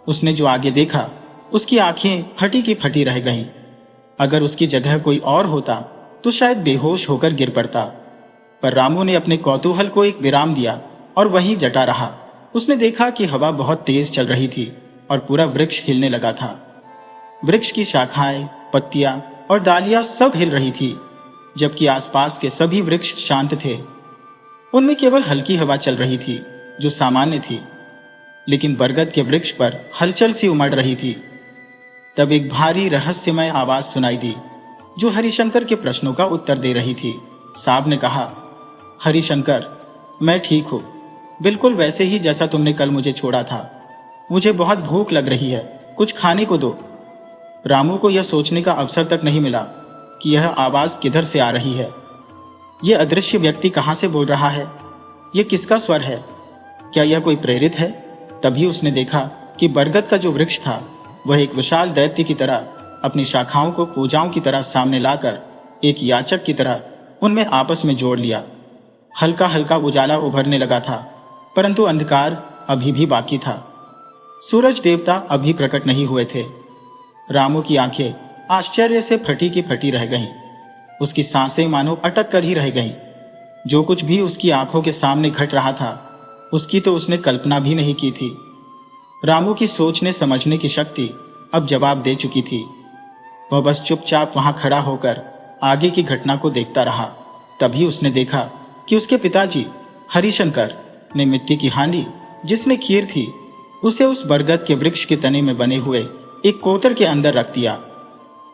A: उसने जो आगे देखा, उसकी आंखें फटी की फटी रह गईं। अगर उसकी जगह कोई और होता तो शायद बेहोश होकर गिर पड़ता। पर रामू ने अपने कौतूहल को एक विराम दिया और वहीं डटा रहा। उसने देखा कि हवा बहुत तेज चल रही थी और पूरा वृक्ष हिलने लगा था। वृक्ष की शाखाएं, पत्तियां और डालियां सब हिल रही थी, जबकि आसपास के सभी वृक्ष शांत थे। उनमें केवल हल्की हवा चल रही थी जो सामान्य थी, लेकिन बरगद के वृक्ष पर हलचल सी उमड़ रही थी। तब एक भारी रहस्यमय आवाज सुनाई दी जो हरिशंकर के प्रश्नों का उत्तर दे रही थी। सांप ने कहा, हरिशंकर, मैं ठीक हूं, बिल्कुल वैसे ही जैसा तुमने कल मुझे छोड़ा था। मुझे बहुत भूख लग रही है, कुछ खाने को दो। रामू को यह सोचने का अवसर तक नहीं मिला कि यह आवाज किधर से आ रही है। यह अदृश्य व्यक्ति कहां से बोल रहा है? यह किसका स्वर है? क्या यह कोई प्रेरित है? तभी उसने देखा कि बरगद का जो वृक्ष था वह एक विशाल दैत्य की तरह अपनी शाखाओं को पूजाओं की तरह सामने लाकर एक याचक की तरह उनमें आपस में जोड़ लिया। हल्का हल्का उजाला उभरने लगा था, परंतु अंधकार अभी भी बाकी था। सूरज देवता अभी प्रकट नहीं हुए थे। रामू की आंखें आश्चर्य से फटी की फटी रह गईं। उसकी सांसें मानो अटक कर ही रह गईं। जो कुछ भी उसकी आंखों के सामने घट रहा था उसकी तो उसने कल्पना भी नहीं की थी। रामू की सोचने समझने की शक्ति अब जवाब दे चुकी थी। वह बस चुपचाप वहां खड़ा होकर आगे की घटना को देखता रहा। तभी उसने देखा कि उसके पिताजी हरिशंकर ने मिट्टी की हांडी जिसमें खीर थी उसे उस बरगद के वृक्ष के तने में बने हुए एक कोतर के अंदर रख दिया।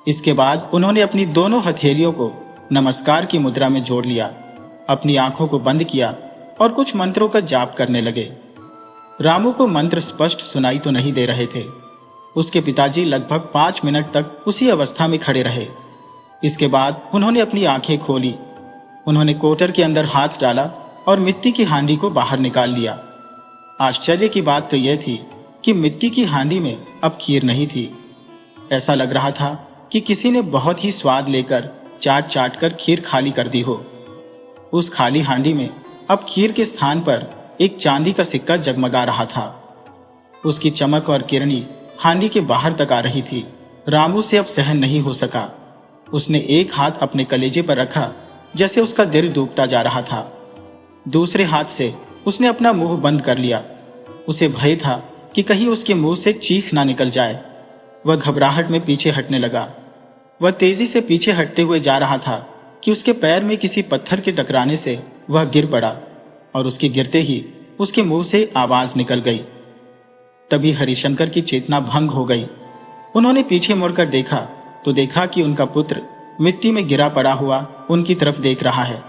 A: इसके बाद उन्होंने अपनी दोनों हथेलियों को नमस्कार की मुद्रा में जोड़ लिया, अपनी आंखों को बंद किया और कुछ मंत्रों का जाप करने लगे। रामू को मंत्र स्पष्ट सुनाई तो नहीं दे रहे थे। उसके पिताजी लगभग 5 मिनट तक उसी अवस्था में खड़े रहे। इसके बाद उन्होंने अपनी आंखें खोली। उन्होंने कोटर के अंदर हाथ डाला और मिट्टी की हांडी को बाहर निकाल लिया। आश्चर्य की बात तो यह थी कि मिट्टी की हांडी में अब खीर नहीं थी। ऐसा लग रहा था कि किसी ने बहुत ही स्वाद लेकर चाट चाट कर खीर खाली कर दी हो। उस खाली हांडी में अब खीर के स्थान पर एक चांदी का सिक्का जगमगा रहा था। उसकी चमक और किरणी हांडी के बाहर तक आ रही थी। रामू से अब सहन नहीं हो सका। उसने एक हाथ अपने कलेजे पर रखा जैसे उसका दिल डूबता जा रहा था। दूसरे हाथ से उसने अपना मुंह बंद कर लिया। उसे भय था कि कहीं उसके मुंह से चीख ना निकल जाए। वह घबराहट में पीछे हटने लगा। वह तेजी से पीछे हटते हुए जा रहा था कि उसके पैर में किसी पत्थर के टकराने से वह गिर पड़ा और उसके गिरते ही उसके मुंह से आवाज निकल गई। तभी हरिशंकर की चेतना भंग हो गई। उन्होंने पीछे मुड़कर देखा तो देखा कि उनका पुत्र मिट्टी में गिरा पड़ा हुआ उनकी तरफ देख रहा है।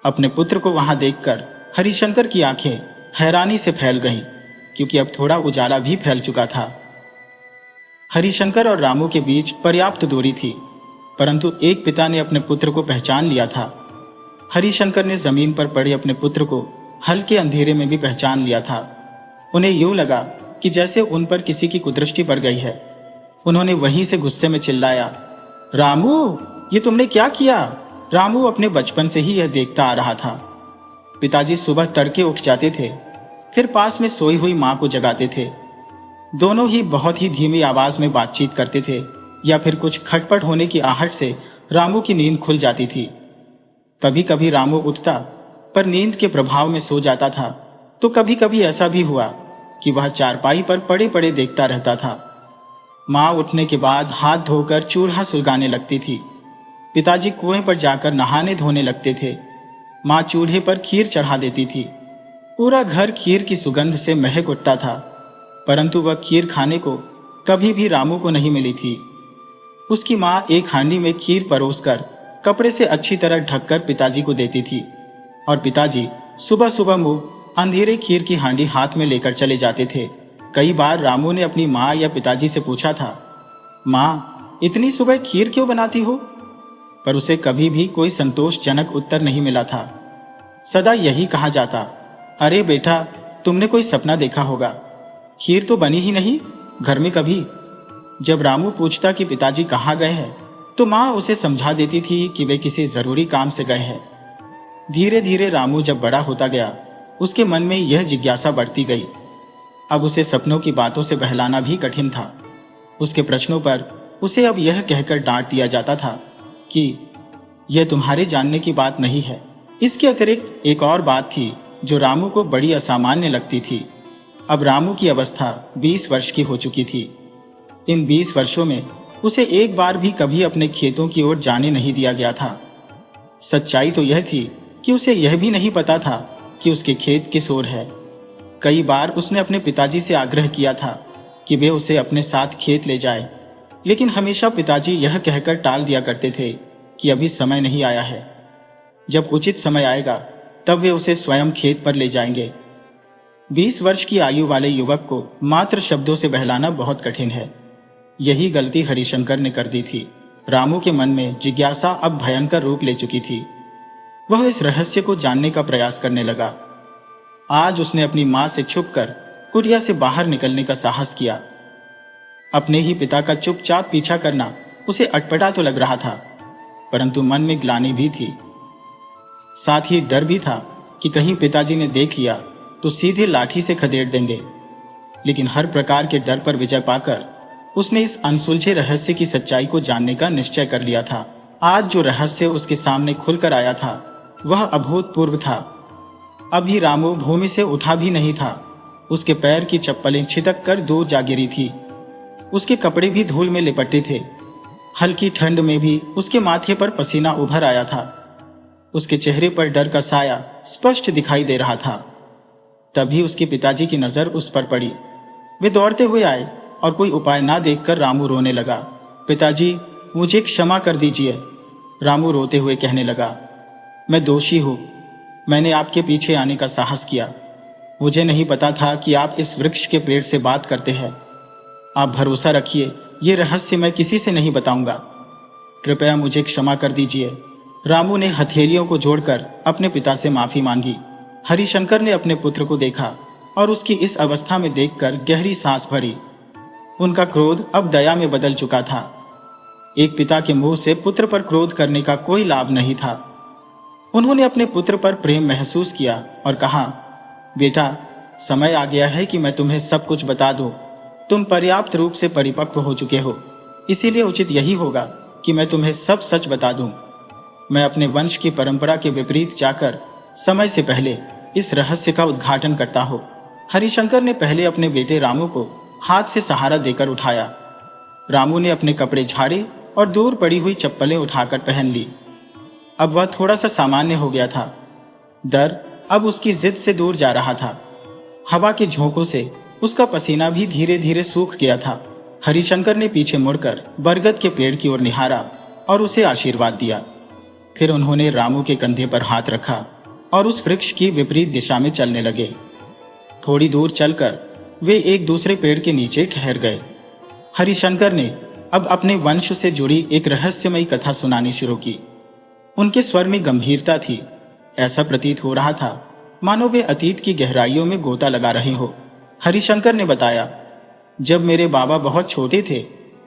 A: अपने पुत्र को वहां देखकर हरिशंकर की आंखें हैरानी से फैल गईं, क्योंकि अब थोड़ा उजाला भी फैल चुका था। हरिशंकर और रामू के बीच पर्याप्त दूरी थी, परंतु एक पिता ने अपने पुत्र को पहचान लिया था। हरिशंकर ने जमीन पर पड़े अपने पुत्र को हल्के अंधेरे में भी पहचान लिया था। उन्हें यूं लगा कि जैसे उन पर किसी की कुदृष्टि पड़ गई है। उन्होंने वहीं से गुस्से में चिल्लाया, रामू, ये तुमने क्या किया? रामू अपने बचपन से ही यह देखता आ रहा था। पिताजी सुबह तड़के उठ जाते थे, फिर पास में सोई हुई मां को जगाते थे। दोनों ही बहुत ही धीमी आवाज में बातचीत करते थे, या फिर कुछ खटपट होने की आहट से रामू की नींद खुल जाती थी। कभी कभी रामू उठता पर नींद के प्रभाव में सो जाता था, तो कभी कभी ऐसा भी हुआ कि वह चारपाई पर पड़े पड़े देखता रहता था। मां उठने के बाद हाथ धोकर चूल्हा सुलगाने लगती थी। पिताजी कुएं पर जाकर नहाने धोने लगते थे। मां चूल्हे पर खीर चढ़ा देती थी। पूरा घर खीर की सुगंध से महक उठता था, परंतु वह खीर खाने को कभी भी रामू को नहीं मिली थी। उसकी मां एक हांडी में खीर परोसकर कपड़े से अच्छी तरह ढककर पिताजी को देती थी, और पिताजी सुबह सुबह मुंह अंधेरे खीर की हांडी हाथ में लेकर चले जाते थे। कई बार रामू ने अपनी मां या पिताजी से पूछा था, मां, इतनी सुबह खीर क्यों बनाती हो? पर उसे कभी भी कोई संतोषजनक उत्तर नहीं मिला था। सदा यही कहा जाता, अरे बेटा, तुमने कोई सपना देखा होगा, खीर तो बनी ही नहीं घर में कभी। जब रामू पूछता कि पिताजी कहाँ गए हैं, तो मां उसे समझा देती थी कि वे किसी जरूरी काम से गए हैं। धीरे धीरे रामू जब बड़ा होता गया, उसके मन में यह जिज्ञासा बढ़ती गई। अब उसे सपनों की बातों से बहलाना भी कठिन था। उसके प्रश्नों पर उसे अब यह कहकर डांट दिया जाता था कि यह तुम्हारे जानने की बात नहीं है। इसके अतिरिक्त एक और बात थी जो रामू को बड़ी असामान्य लगती थी। अब रामू की अवस्था 20 वर्ष की हो चुकी थी। इन 20 वर्षों में उसे एक बार भी कभी अपने खेतों की ओर जाने नहीं दिया गया था। सच्चाई तो यह थी कि उसे यह भी नहीं पता था कि उसके खेत किस ओर है। कई बार उसने अपने पिताजी से आग्रह किया था कि वे उसे अपने साथ खेत ले जाए, लेकिन हमेशा पिताजी यह कहकर टाल दिया करते थे कि अभी समय नहीं आया है। जब उचित समय आएगा तब वे उसे स्वयं खेत पर ले जाएंगे। 20 वर्ष की आयु वाले युवक को मात्र शब्दों से बहलाना बहुत कठिन है। यही गलती हरिशंकर ने कर दी थी। रामू के मन में जिज्ञासा अब भयंकर रूप ले चुकी थी। वह इस रहस्य को जानने का प्रयास करने लगा। आज उसने अपनी मां से छुपकर कुटिया से बाहर निकलने का साहस किया। अपने ही पिता का चुपचाप पीछा करना उसे अटपटा तो लग रहा था, परंतु मन में ग्लानि भी थी। साथ ही डर भी था कि कहीं पिताजी ने देख लिया तो सीधे लाठी से खदेड़ देंगे। लेकिन हर प्रकार के डर पर विजय पाकर उसने इस अनसुलझे रहस्य की सच्चाई को जानने का निश्चय कर लिया था। आज जो रहस्य उसके सामने खुलकर आया था वह अभूतपूर्व था। अभी रामू भूमि से उठा भी नहीं था। उसके पैर की चप्पलें छिटक कर दूर जा गिरी थी। उसके कपड़े भी धूल में लिपटे थे। हल्की ठंड में भी उसके माथे पर पसीना उभर आया था। उसके चेहरे पर डर का साया स्पष्ट दिखाई दे रहा था। तभी उसके पिताजी की नजर उस पर पड़ी। वे दौड़ते हुए आए और कोई उपाय ना देखकर रामू रोने लगा। पिताजी, मुझे क्षमा कर दीजिए, रामू रोते हुए कहने लगा। मैं दोषी हूं। मैंने आपके पीछे आने का साहस किया। मुझे नहीं पता था कि आप इस वृक्ष के पेड़ से बात करते हैं। आप भरोसा रखिए, ये रहस्य मैं किसी से नहीं बताऊंगा। कृपया मुझे क्षमा कर दीजिए। रामू ने हथेलियों को जोड़कर अपने पिता से माफी मांगी। हरिशंकर ने अपने पुत्र को देखा और उसकी इस अवस्था में देखकर गहरी सांस भरी। उनका क्रोध अब दया में बदल चुका था। एक पिता के मुंह से पुत्र पर क्रोध करने का कोई लाभ नहीं था। उन्होंने अपने पुत्र पर प्रेम महसूस किया और कहा, बेटा, समय आ गया है कि मैं तुम्हें सब कुछ बता दूं। तुम पर्याप्त रूप से परिपक्व हो चुके हो, इसीलिए उचित यही होगा कि मैं तुम्हें सब सच बता दूं। मैं अपने वंश की परंपरा के विपरीत जाकर समय से पहले इस रहस्य का उद्घाटन करता हूं। हरिशंकर ने पहले अपने बेटे रामू को हाथ से सहारा देकर उठाया। रामू ने अपने कपड़े झाड़े और दूर पड़ी हुई चप्पलें उठाकर पहन ली। अब वह थोड़ा सा सामान्य हो गया था। डर अब उसकी जिद से दूर जा रहा था। हवा के झोंकों से उसका पसीना भी धीरे धीरे सूख गया था। हरिशंकर ने पीछे मुड़कर बरगद के पेड़ की ओर निहारा और उसे आशीर्वाद दिया। फिर उन्होंने रामू के कंधे पर हाथ रखा और उस वृक्ष की विपरीत दिशा में चलने लगे। थोड़ी दूर चलकर वे एक दूसरे पेड़ के नीचे ठहर गए। हरिशंकर ने अब अपने वंश से जुड़ी एक रहस्यमयी कथा सुनानी शुरू की। उनके स्वर में गंभीरता थी। ऐसा प्रतीत हो रहा था मानो वे अतीत की गहराइयों में गोता लगा रहे हो। हरिशंकर ने बताया, जब मेरे बाबा बहुत छोटे थे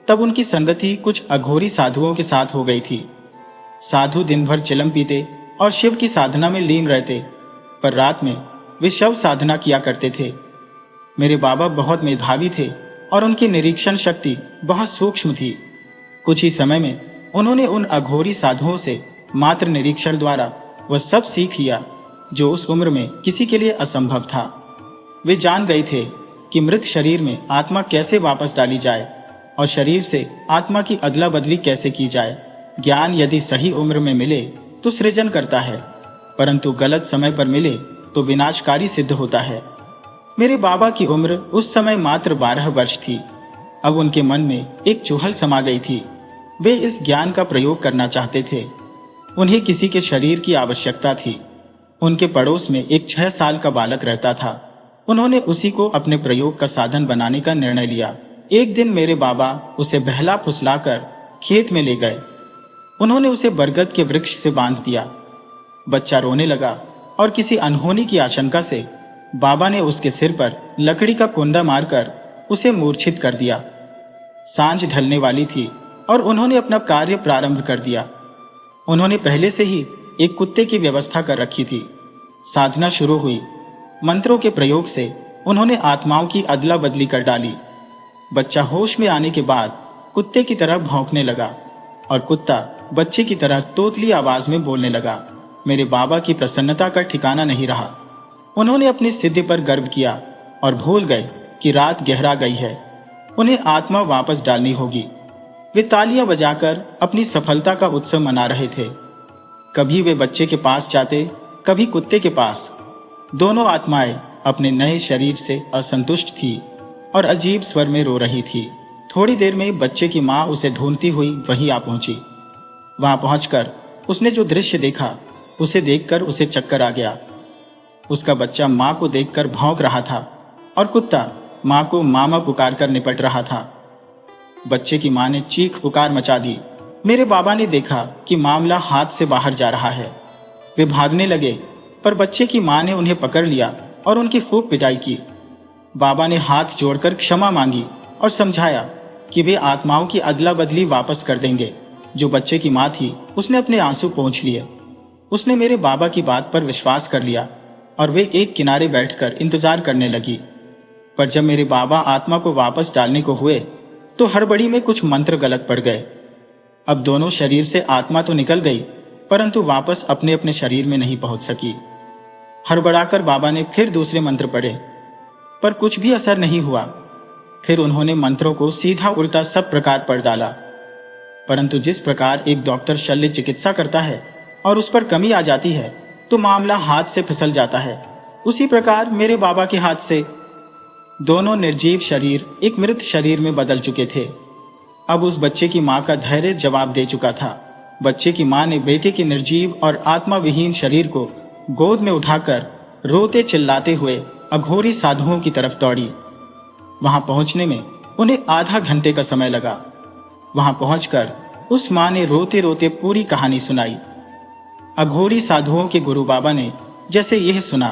A: तब उनकी संगति कुछ अघोरी साधुओं के साथ हो गई थी। साधु दिन भर चिलम पीते और शिव की साधना में लीन रहते, पर रात में वे शव साधना किया करते थे। मेरे बाबा बहुत मेधावी थे और उनकी निरीक्षण शक्ति बहुत सूक्ष्म थी। कुछ ही समय में उन्होंने उन अघोरी साधुओं से मात्र निरीक्षण द्वारा वह सब सीख लिया जो उस उम्र में किसी के लिए असंभव था। वे जान गए थे कि मृत शरीर में आत्मा कैसे वापस डाली जाए और शरीर से आत्मा की अदला बदली कैसे की जाए। ज्ञान यदि सही उम्र में मिले तो सृजन करता है, परंतु गलत समय पर मिले तो विनाशकारी सिद्ध होता है। मेरे बाबा की उम्र उस समय मात्र 12 वर्ष थी। अब उनके मन में एक चुहल समा गई थी। वे इस ज्ञान का प्रयोग करना चाहते थे। उन्हें किसी के शरीर की आवश्यकता थी। उनके पड़ोस में एक 6 साल का बालक रहता था। उन्होंने उसी को अपने प्रयोग का साधन बनाने का निर्णय लिया। एक दिन मेरे बाबा उसे बहला फुसलाकर खेत में ले गए। उन्होंने उसे बरगद के वृक्ष से बांध दिया। बच्चा रोने लगा और किसी अनहोनी की आशंका से बाबा ने उसके सिर पर लकड़ी का कुंडा मारकर उसे मूर्छित कर दिया। सांझ ढलने वाली थी और उन्होंने अपना कार्य प्रारंभ कर दिया। उन्होंने पहले से ही एक कुत्ते की व्यवस्था कर रखी थी। साधना शुरू हुई। मंत्रों के प्रयोग से उन्होंने आत्माओं की अदला बदली कर डाली। बच्चा होश में आने के बाद कुत्ते की तरह भौंकने लगा और कुत्ता बच्चे की तरह तोतली आवाज में बोलने लगा। मेरे बाबा की प्रसन्नता का ठिकाना नहीं रहा। उन्होंने अपनी सिद्धि पर गर्व किया और भूल गए कि रात गहरा गई है, उन्हें आत्मा वापस डालनी होगी। वे तालियां बजाकर अपनी सफलता का उत्सव मना रहे थे। कभी वे बच्चे के पास जाते, कभी कुत्ते के पास। दोनों आत्माएं अपने नए शरीर से असंतुष्ट थी और अजीब स्वर में रो रही थी। थोड़ी देर में बच्चे की मां उसे ढूंढती हुई वहीं आ पहुंची। वहां पहुंचकर उसने जो दृश्य देखा, उसे देखकर उसे चक्कर आ गया। उसका बच्चा मां को देखकर भौंक रहा था और कुत्ता मां को मामा पुकारकर निपट रहा था। बच्चे की मां ने चीख पुकार मचा दी। मेरे बाबा ने देखा कि मामला हाथ से बाहर जा रहा है। वे भागने लगे, पर बच्चे की मां ने उन्हें पकड़ लिया और उनकी खूब पिटाई की। बाबा ने हाथ जोड़कर क्षमा मांगी और समझाया कि वे आत्माओं की अदला बदली वापस कर देंगे। जो बच्चे की मां थी, उसने अपने आंसू पोंछ लिए। उसने मेरे बाबा की बात पर विश्वास कर लिया और वे एक किनारे बैठकर इंतजार करने लगी। पर जब मेरे बाबा आत्मा को वापस डालने को हुए, तो हड़बड़ी में कुछ मंत्र गलत पड़ गए। अब दोनों शरीर से आत्मा तो निकल गई, परंतु वापस अपने अपने शरीर में नहीं पहुंच सकी। हड़बड़ाकर बाबा ने फिर दूसरे मंत्र पढ़े, पर कुछ भी असर नहीं हुआ। फिर उन्होंने मंत्रों को सीधा उल्टा सब प्रकार पढ़ डाला। परंतु जिस प्रकार एक डॉक्टर शल्य चिकित्सा करता है और उस पर कमी आ जाती है तो मामला हाथ से फिसल जाता है, उसी प्रकार मेरे बाबा के हाथ से दोनों निर्जीव शरीर एक मृत शरीर में बदल चुके थे। अब उस बच्चे की मां का धैर्य जवाब दे चुका था। बच्चे की मां ने बेटे के निर्जीव और आत्मा विहीन शरीर को गोद में उठाकर रोते चिल्लाते हुए अघोरी साधुओं की तरफ दौड़ी। वहां पहुंचने में उन्हें आधा घंटे का समय लगा। वहां पहुंचकर उस मां ने रोते रोते पूरी कहानी सुनाई। अघोरी साधुओं के गुरु बाबा ने जैसे यह सुना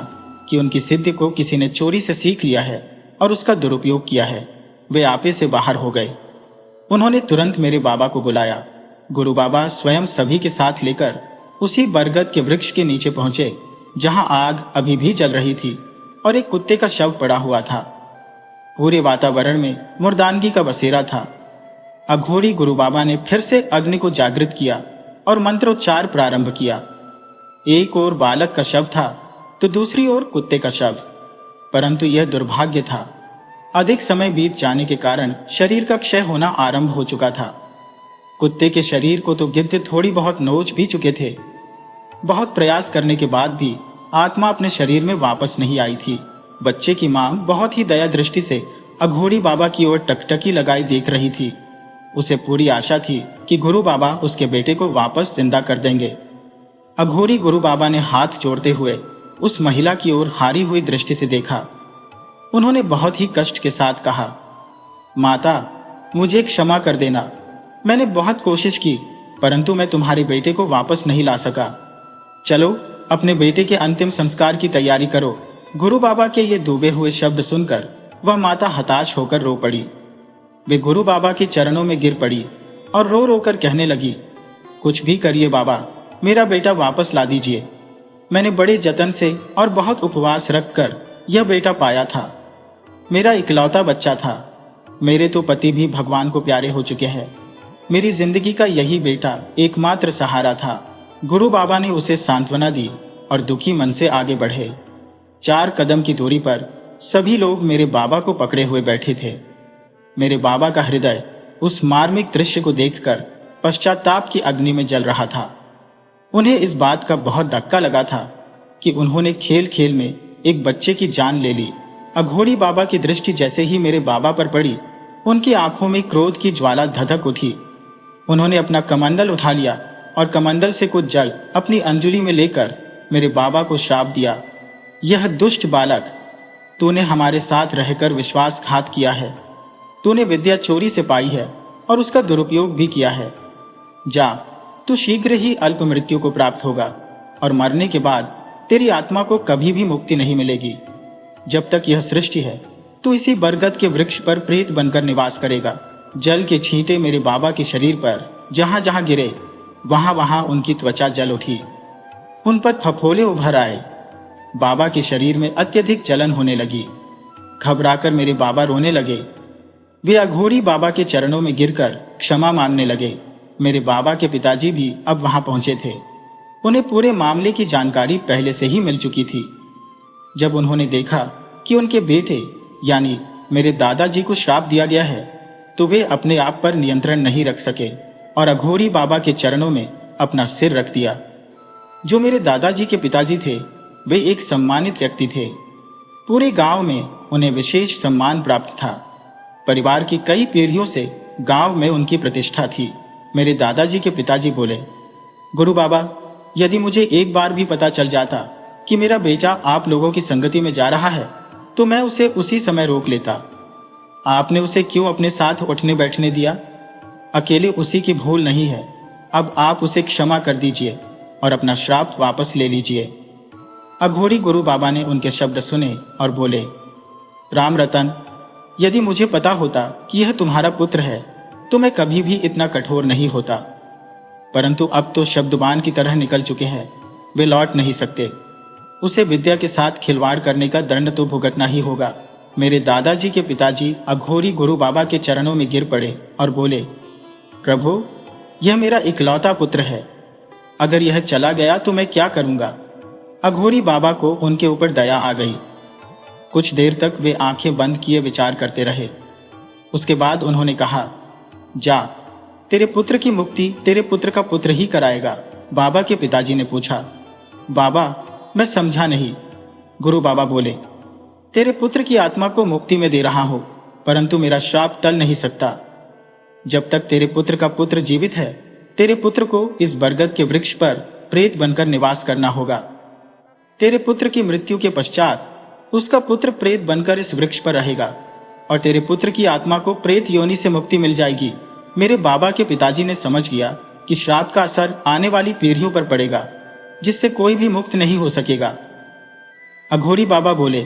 A: कि उनकी सिद्धि को किसी ने चोरी से सीख लिया है और उसका दुरुपयोग किया है, वे आपे से बाहर हो गए। उन्होंने तुरंत मेरे बाबा को बुलाया। गुरु बाबा स्वयं सभी के साथ लेकर उसी बरगद के वृक्ष के नीचे पहुंचे जहां आग अभी भी जल रही थी और एक कुत्ते का शव पड़ा हुआ था। पूरे वातावरण में मुर्दानगी का बसेरा था। अघोरी गुरु बाबा ने फिर से अग्नि को जागृत किया और मंत्रोच्चार प्रारंभ किया। एक ओर बालक का शव था तो दूसरी ओर कुत्ते का शव। परंतु यह दुर्भाग्य था, अधिक समय बीत जाने के कारण शरीर का क्षय होना आरंभ हो चुका था। कुत्ते के शरीर को तो गिद्ध थोड़ी बहुत नोच भी चुके थे। बहुत प्रयास करने के बाद भी आत्मा अपने शरीर में वापस नहीं आई थी। बच्चे की मां बहुत ही दया दृष्टि से अघोरी बाबा की ओर टकटकी लगाई देख रही थी। उसे पूरी आशा थी कि गुरु बाबा उसके बेटे को वापस जिंदा कर देंगे। अघोरी गुरु बाबा ने हाथ जोड़ते हुए उस महिला की ओर हारी हुई दृष्टि से देखा। उन्होंने बहुत ही कष्ट के साथ कहा, माता, मुझे क्षमा कर देना। मैंने बहुत कोशिश की, परंतु मैं तुम्हारे बेटे को वापस नहीं ला सका। चलो अपने बेटे के अंतिम संस्कार की तैयारी करो। गुरु बाबा के ये डूबे हुए शब्द सुनकर वह माता हताश होकर रो पड़ी। वे गुरु बाबा के चरणों में गिर पड़ी और रो रो कर कहने लगी, कुछ भी करिए बाबा, मेरा बेटा वापस ला दीजिए। मैंने बड़े जतन से और बहुत उपवास रखकर यह बेटा पाया था। मेरा इकलौता बच्चा था। मेरे तो पति भी भगवान को प्यारे हो चुके हैं। मेरी जिंदगी का यही बेटा एकमात्र सहारा था। गुरु बाबा ने उसे सांत्वना दी और दुखी मन से आगे बढ़े। 4 कदम की दूरी पर सभी लोग मेरे बाबा को पकड़े हुए बैठे थे। मेरे बाबा का हृदय उस मार्मिक दृश्य को देखकर पश्चाताप की अग्नि में जल रहा था। उन्हें इस बात का बहुत धक्का लगा था कि उन्होंने खेल खेल में एक बच्चे की जान ले ली। अघोरी बाबा की दृष्टि जैसे ही मेरे बाबा पर पड़ी, उनकी आंखों में क्रोध की ज्वाला धधक उठी। उन्होंने अपना कमंडल उठा लिया और कमंडल से कुछ जल अपनी अंजुली में लेकर मेरे बाबा को श्राप दिया, यह दुष्ट बालक, तूने हमारे साथ रहकर विश्वासघात किया है। तूने विद्या चोरी से पाई है और उसका दुरुपयोग भी किया है। जा, तू शीघ्र ही अल्प मृत्यु को प्राप्त होगा और मरने के बाद तेरी आत्मा को कभी भी मुक्ति नहीं मिलेगी। जब तक यह सृष्टि है, तू इसी बरगद के वृक्ष पर प्रेत बनकर निवास करेगा। जल के छींटे मेरे बाबा के शरीर पर जहां जहां गिरे, वहां वहां उनकी त्वचा जल उठी। उन पर फफोले उभर आए। बाबा के शरीर में अत्यधिक जलन होने लगी। घबराकर मेरे बाबा रोने लगे। वे अघोरी बाबा के चरणों में गिरकर क्षमा मांगने लगे। मेरे बाबा के पिताजी भी अब वहां पहुंचे थे। उन्हें पूरे मामले की जानकारी पहले से ही मिल चुकी थी। जब उन्होंने देखा कि उनके बेटे यानी मेरे दादाजी को श्राप दिया गया है, तो वे अपने आप पर नियंत्रण नहीं रख सके और अघोरी बाबा के चरणों में अपना सिर रख दिया। जो मेरे दादाजी के पिताजी थे, वे एक सम्मानित व्यक्ति थे। पूरे गांव में उन्हें विशेष सम्मान प्राप्त था। परिवार की कई पीढ़ियों से गांव में उनकी प्रतिष्ठा थी। मेरे दादाजी के पिताजी बोले, गुरु बाबा, यदि मुझे एक बार भी पता चल जाता कि मेरा बेटा आप लोगों की संगति में जा रहा है, तो मैं उसे उसी समय रोक लेता। आपने उसे क्यों अपने साथ उठने बैठने दिया? अकेले उसी की भूल नहीं है। अब आप उसे क्षमा कर दीजिए और अपना श्राप वापस ले लीजिए। अघोरी गुरु बाबा ने उनके शब्द सुने और बोले, राम रतन, यदि मुझे पता होता कि यह तुम्हारा पुत्र है, तो मैं कभी भी इतना कठोर नहीं होता। परंतु अब तो शब्दबाण की तरह निकल चुके हैं, वे लौट नहीं सकते। उसे विद्या के साथ खिलवाड़ करने का दंड तो भुगतना ही होगा। मेरे दादाजी के पिताजी अघोरी गुरु बाबा के चरणों में गिर पड़े और बोले, प्रभु, यह मेरा इकलौता पुत्र है। अगर यह चला गया तो मैं क्या करूंगा? अघोरी बाबा को उनके ऊपर दया आ गई। कुछ देर तक वे आंखें बंद किए विचार करते रहे। उसके बाद उन्होंने कहा, जा, तेरे पुत्र की मुक्ति तेरे पुत्र का पुत्र ही कराएगा। बाबा के पिताजी ने पूछा, बाबा, मैं समझा नहीं। गुरु बाबा बोले, तेरे पुत्र की आत्मा को मुक्ति में दे रहा हूं, परंतु मेरा श्राप टल नहीं सकता। जब तक तेरे पुत्र का पुत्र जीवित है, तेरे पुत्र को इस बरगद के वृक्ष पर प्रेत बनकर निवास करना होगा। तेरे पुत्र की मृत्यु के पश्चात उसका पुत्र प्रेत बनकर इस वृक्ष पर रहेगा और तेरे पुत्र की आत्मा को प्रेत योनि से मुक्ति मिल जाएगी। मेरे बाबा के पिताजी ने समझ लिया कि श्राप का असर आने वाली पीढ़ियों पर पड़ेगा, जिससे कोई भी मुक्त नहीं हो सकेगा। अघोरी बाबा बोले,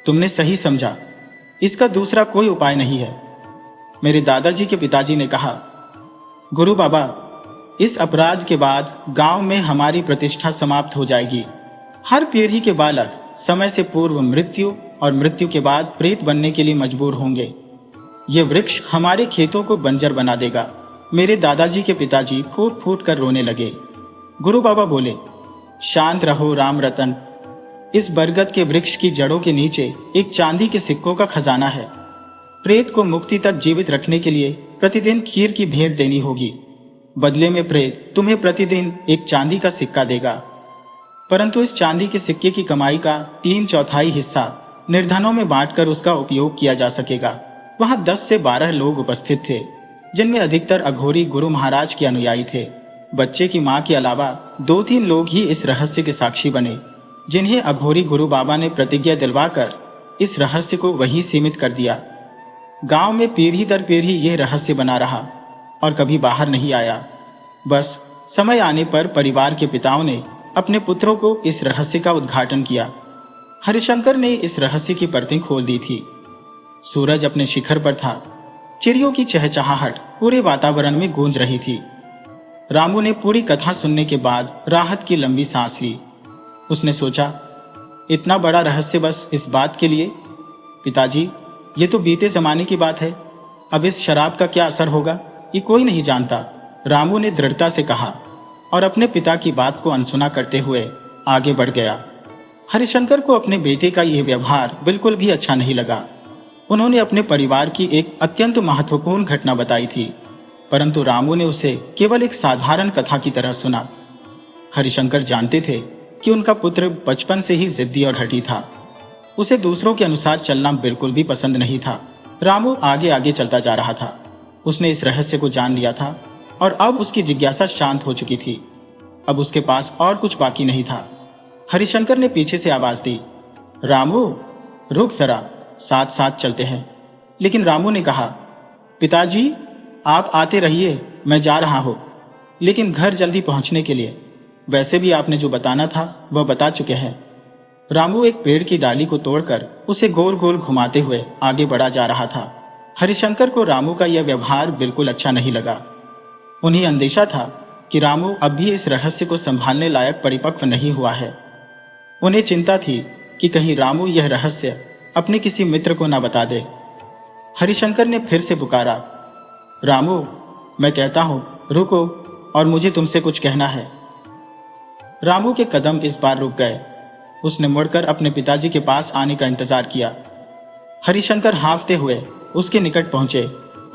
A: तुमने सही समझा, इसका दूसरा कोई उपाय नहीं है। मेरे दादाजी के पिताजी ने कहा, गुरु बाबा, इस अपराध के बाद गांव में हमारी प्रतिष्ठा समाप्त हो जाएगी। हर पीढ़ी के बालक समय से पूर्व मृत्यु और मृत्यु के बाद प्रेत बनने के लिए मजबूर होंगे। ये वृक्ष हमारे खेतों को बंजर बना देगा। मेरे दादाजी के पिताजी फूट फूट कर रोने लगे। गुरु बाबा बोले, शांत रहो राम रतन। इस बरगद के वृक्ष की जड़ों के नीचे एक चांदी के सिक्कों का खजाना है। प्रेत को मुक्ति तक जीवित रखने के लिए प्रतिदिन खीर की भेंट देनी होगी। बदले में प्रेत तुम्हें प्रतिदिन एक चांदी का सिक्का देगा, परंतु इस चांदी के सिक्के की कमाई का 3/4 हिस्सा निर्धनों में बांटकर उसका उपयोग किया जा सकेगा। वहां 10 से 12 लोग उपस्थित थे, जिनमें अधिकतर अघोरी गुरु महाराज के अनुयायी थे। बच्चे की मां के अलावा 2-3 लोग ही इस रहस्य के साक्षी बने, जिन्हें अघोरी गुरु बाबा ने प्रतिज्ञा दिलवाकर इस रहस्य को वहीं सीमित कर दिया। गांव में पीढ़ी दर पीढ़ी यह रहस्य बना रहा और कभी बाहर नहीं आया। बस समय आने पर परिवार के पिताओं ने अपने पुत्रों को इस रहस्य का उद्घाटन किया। हरिशंकर ने इस रहस्य की परतें खोल दी थी। सूरज अपने शिखर पर था। चिड़ियों की चहचहाहट पूरे वातावरण में गूंज रही थी। रामू ने पूरी कथा सुनने के बाद राहत की लंबी सांस ली। उसने सोचा, इतना बड़ा रहस्य बस इस बात के लिए? पिताजी, ये तो बीते जमाने की बात है। अब इस शराब का क्या असर होगा, ये कोई नहीं जानता, रामू ने दृढ़ता से कहा और अपने पिता की बात को अनसुना करते हुए आगे बढ़ गया। हरिशंकर को अपने बेटे का यह व्यवहार बिल्कुल भी अच्छा नहीं लगा। उन्होंने अपने परिवार की एक अत्यंत महत्वपूर्ण घटना बताई थी, परंतु रामू ने उसे केवल एक साधारण कथा की तरह सुना। हरिशंकर जानते थे कि उनका पुत्र बचपन से ही जिद्दी और हठी था। उसे दूसरों के अनुसार चलना बिल्कुल भी पसंद नहीं था। रामू आगे आगे चलता जा रहा था। उसने इस रहस्य को जान लिया था और अब उसकी जिज्ञासा शांत हो चुकी थी। अब उसके पास और कुछ बाकी नहीं था। हरिशंकर ने पीछे से आवाज दी, रामू, रुक जरा, साथ साथ चलते हैं। लेकिन रामू ने कहा, पिताजी, आप आते रहिए, मैं जा रहा हूं, लेकिन घर जल्दी पहुंचने के लिए। वैसे भी आपने जो बताना था वह बता चुके हैं। रामू एक पेड़ की डाली को तोड़कर उसे गोल गोल घुमाते हुए आगे बढ़ा जा रहा था। हरिशंकर को रामू का यह व्यवहार बिल्कुल अच्छा नहीं लगा। उन्हें अंदेशा था कि रामू अब भी इस रहस्य को संभालने लायक परिपक्व नहीं हुआ है। उन्हें चिंता थी कि कहीं रामू यह रहस्य अपने किसी मित्र को न बता दे। हरिशंकर ने फिर से पुकारा, रामू, मैं कहता हूं, रुको, और मुझे तुमसे कुछ कहना है। रामू के कदम इस बार रुक गए। उसने मुड़कर अपने पिताजी के पास आने का इंतजार किया। हरिशंकर हांफते हुए उसके निकट पहुंचे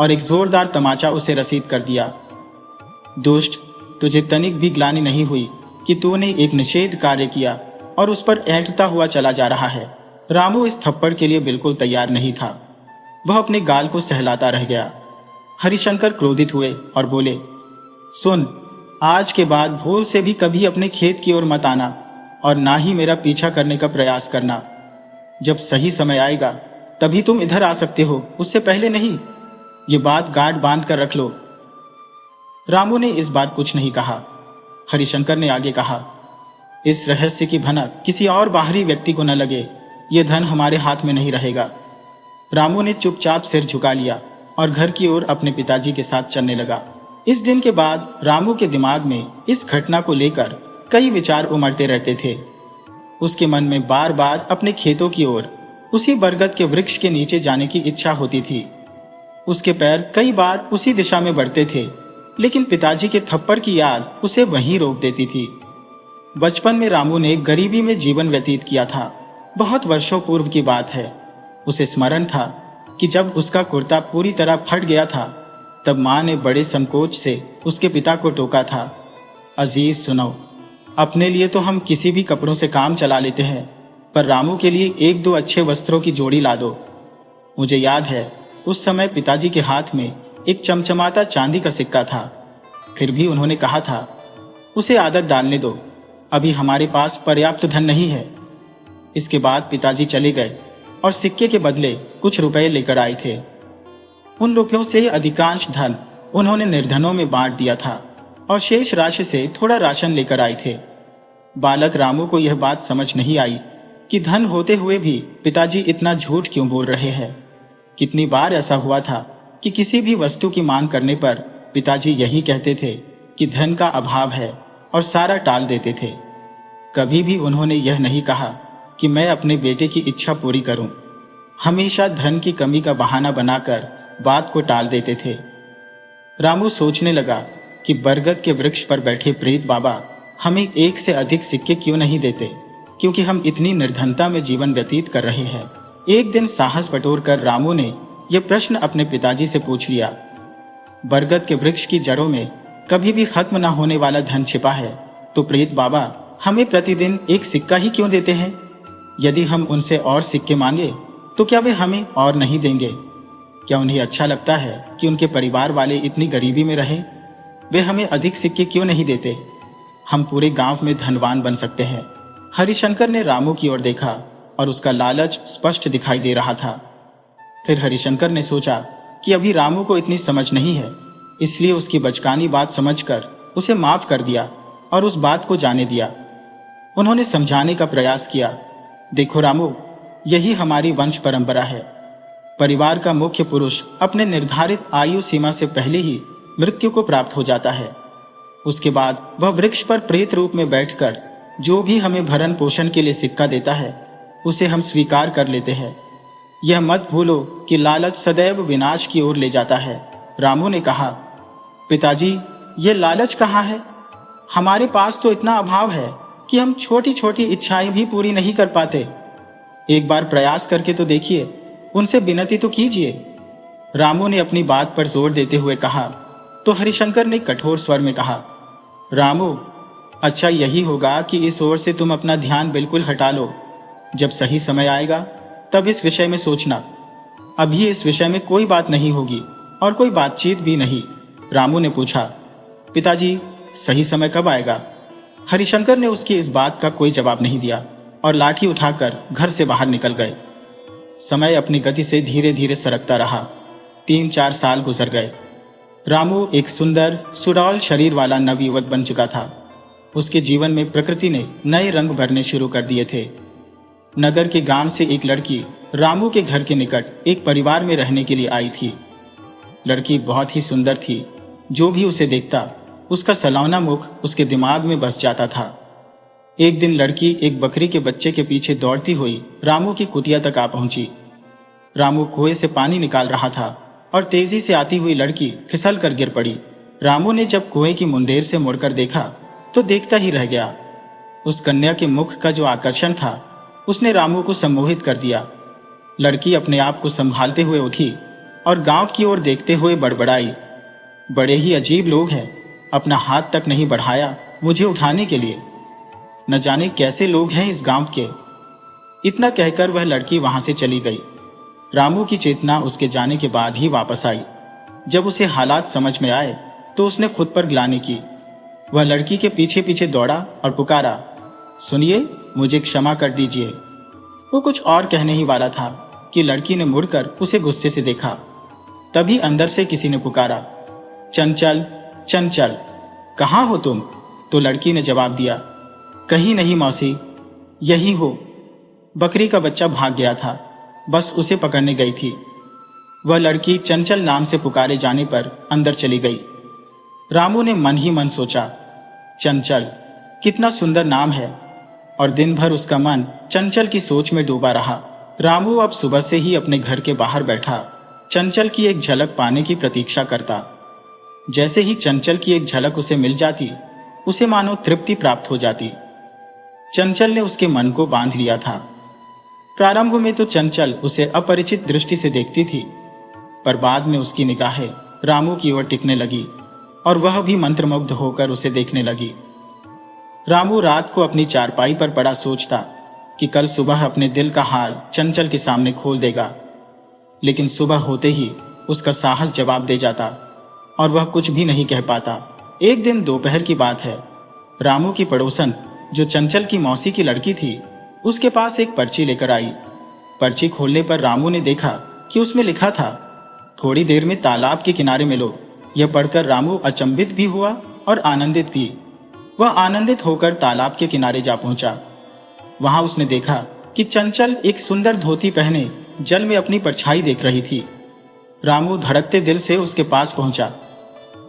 A: और एक जोरदार तमाचा उसे रसीद कर दिया। दुष्ट, तुझे तनिक भी ग्लानि नहीं हुई कि तूने एक निषेध कार्य किया और उस पर ऐंठता हुआ चला जा रहा है। रामू इस थप्पड़ के लिए बिल्कुल तैयार नहीं था। वह अपने गाल को सहलाता रह गया। हरिशंकर क्रोधित हुए और बोले, सुन, आज के बाद भूल से भी कभी अपने खेत की ओर मत आना और ना ही मेरा पीछा करने का प्रयास करना। जब सही समय आएगा तभी तुम इधर आ सकते हो, उससे पहले नहीं। ये बात गांठ बांध कर रख लो। रामू ने इस बार कुछ नहीं कहा। हरिशंकर ने आगे कहा, इस रहस्य की भनक किसी और बाहरी व्यक्ति को न लगे। ये धन हमारे हाथ में नहीं रहेगा। रामू ने चुपचाप सिर झुका लिया और घर की ओर अपने पिताजी के साथ चलने लगा। इस दिन के बाद रामू के दिमाग में इस घटना को लेकर कई विचार उमड़ते रहते थे। उसके मन में बार बार अपने खेतों की ओर, उसी बरगद के वृक्ष के नीचे जाने की इच्छा होती थी। उसके पैर कई बार उसी दिशा में बढ़ते थे, लेकिन पिताजी के थप्पड़ की याद उसे वहीं रोक देती थी। बचपन में रामू ने गरीबी में जीवन व्यतीत किया था। बहुत वर्षों पूर्व की बात है। उसे स्मरण था कि जब उसका कुर्ता पूरी तरह फट गया था, तब मां ने बड़े संकोच से उसके पिता को टोका था, अजीज सुनो, अपने लिए तो हम किसी भी कपड़ों से काम चला लेते हैं, पर रामू के लिए एक दो अच्छे वस्त्रों की जोड़ी ला दो। मुझे याद है, उस समय पिताजी के हाथ में एक चमचमाता चांदी का सिक्का था। फिर भी उन्होंने कहा था, उसे आदत डालने दो, अभी हमारे पास पर्याप्त धन नहीं है। इसके बाद पिताजी चले गए और सिक्के के बदले कुछ रुपए लेकर आए थे। उन रुपयों से अधिकांश धन उन्होंने निर्धनों में बांट दिया था और शेष राशि से थोड़ा राशन लेकर आए थे। बालक रामू को यह बात समझ नहीं आई कि धन होते हुए भी पिताजी इतना झूठ क्यों बोल रहे हैं। कितनी बार ऐसा हुआ था कि किसी भी वस्तु की मांग करने पर पिताजी यही कहते थे कि धन का अभाव है और सारा टाल देते थे। कभी भी उन्होंने यह नहीं कहा कि मैं अपने बेटे की इच्छा पूरी करूं। हमेशा धन की कमी का बहाना बनाकर बात को टाल देते थे। रामू सोचने लगा कि बरगद के वृक्ष पर बैठे प्रेत बाबा हमें एक से अधिक सिक्के क्यों नहीं देते, क्योंकि हम इतनी निर्धनता में जीवन व्यतीत कर रहे हैं। एक दिन साहस बटोर कर रामू ने यह प्रश्न अपने पिताजी से पूछ लिया, बरगद के वृक्ष की जड़ों में कभी भी खत्म न होने वाला धन छिपा है, तो प्रेत बाबा हमें प्रतिदिन एक सिक्का ही क्यों देते हैं? यदि हम उनसे और सिक्के मांगे तो क्या वे हमें और नहीं देंगे? क्या उन्हें अच्छा लगता है कि उनके परिवार वाले इतनी गरीबी में रहें? वे हमें अधिक सिक्के क्यों नहीं देते? हम पूरे गांव में धनवान बन सकते हैं। हरिशंकर ने रामू की ओर देखा और उसका लालच स्पष्ट दिखाई दे रहा था। फिर हरिशंकर ने सोचा कि अभी रामू को इतनी समझ नहीं है, इसलिए उसकी बचकानी बात समझकर उसे माफ कर दिया और उस बात को जाने दिया। उन्होंने समझाने का प्रयास किया, देखो रामू, यही हमारी वंश परंपरा है। परिवार का मुख्य पुरुष अपने निर्धारित आयु सीमा से पहले ही मृत्यु को प्राप्त हो जाता है। उसके बाद वह वृक्ष पर प्रेत रूप में बैठकर जो भी हमें भरण पोषण के लिए सिक्का देता है, उसे हम स्वीकार कर लेते हैं। यह मत भूलो कि लालच सदैव विनाश की ओर ले जाता है। रामू ने कहा, पिताजी, ये लालच कहाँ है? हमारे पास तो इतना अभाव है कि हम छोटी छोटी इच्छाएं भी पूरी नहीं कर पाते। एक बार प्रयास करके तो देखिए, उनसे विनती तो कीजिए। रामू ने अपनी बात पर जोर देते हुए कहा, तो हरिशंकर ने कठोर स्वर में कहा, रामू, अच्छा यही होगा कि इस ओर से तुम अपना ध्यान बिल्कुल हटा लो। जब सही समय आएगा तब इस विषय में सोचना। अभी इस विषय में कोई बात नहीं होगी और कोई बातचीत भी नहीं। रामू ने पूछा, पिताजी, सही समय कब आएगा? हरिशंकर ने उसकी इस बात का कोई जवाब नहीं दिया और लाठी उठाकर घर से बाहर निकल गए। समय अपनी गति से धीरे धीरे सरकता रहा। 3-4 साल गुजर गए। रामू एक सुंदर सुडौल शरीर वाला नवयुवक बन चुका था। उसके जीवन में प्रकृति ने नए रंग भरने शुरू कर दिए थे। नगर के गांव से एक लड़की रामू के घर के निकट एक परिवार में रहने के लिए आई थी। लड़की बहुत ही सुंदर थी। जो भी उसे देखता, उसका सलौना मुख उसके दिमाग में बस जाता था। एक दिन लड़की एक बकरी के बच्चे के पीछे दौड़ती हुई रामू की कुटिया तक आ पहुंची। रामू कुएं से पानी निकाल रहा था और तेजी से आती हुई लड़की फिसल कर गिर पड़ी। रामू ने जब कुएं की मुंडेर से मुड़कर देखा तो देखता ही रह गया। उस कन्या के मुख का जो आकर्षण था उसने रामू को सम्मोहित कर दिया। लड़की अपने आप को संभालते हुए उठी और गांव की ओर देखते हुए बड़बड़ाई, बड़े ही अजीब लोग हैं, अपना हाथ तक नहीं बढ़ाया मुझे उठाने के लिए। न जाने कैसे लोग हैं इस गांव के। इतना कहकर वह लड़की वहां से चली गई। रामू की चेतना उसके जाने के बाद ही वापस आई। जब उसे हालात समझ में आए तो उसने खुद पर ग्लानि की। वह लड़की के पीछे पीछे दौड़ा और पुकारा, सुनिए, मुझे क्षमा कर दीजिए। वो कुछ और कहने ही वाला था कि लड़की ने मुड़कर उसे गुस्से से देखा। तभी अंदर से किसी ने पुकारा, चंचल, चंचल, कहाँ हो तुम? तो लड़की ने जवाब दिया, कहीं नहीं मौसी, यही हो। बकरी का बच्चा भाग गया था, बस उसे पकड़ने गई थी। वह लड़की चंचल नाम से पुकारे जाने पर अंदर चली गई। रामू ने मन ही मन सोचा, चंचल, कितना सुंदर नाम है। और दिन भर उसका मन चंचल की सोच में डूबा रहा। रामू अब सुबह से ही अपने घर के बाहर बैठा चंचल की एक झलक पाने की प्रतीक्षा करता। जैसे ही चंचल की एक झलक उसे मिल जाती, उसे मानो तृप्ति प्राप्त हो जाती। चंचल ने उसके मन को बांध लिया था। प्रारंभ में तो चंचल उसे अपरिचित दृष्टि से देखती थी, पर बाद में उसकी निगाहें रामू की ओर टिकने लगी और वह भी मंत्रमुग्ध होकर उसे देखने लगी। रामू रात को अपनी चारपाई पर पड़ा सोचता कि कल सुबह अपने दिल का हाल चंचल के सामने खोल देगा, लेकिन सुबह होते ही उसका साहस जवाब दे जाता और वह कुछ भी नहीं कह पाता। एक दिन दोपहर की बात है। रामू की पड़ोसन, जो चंचल की मौसी की लड़की थी, उसके पास एक पर्ची लेकर आई। पर्ची खोलने पर रामू ने देखा कि उसमें लिखा था, थोड़ी देर में तालाब के किनारे मिलो। यह पढ़कर रामू अचंभित भी हुआ और आनंदित भी। वह आनंदित होकर तालाब के किनारे जा पहुंचा। वहां उसने देखा कि चंचल एक सुंदर धोती पहने जल में अपनी परछाई देख रही थी। रामू धड़कते दिल से उसके पास पहुंचा।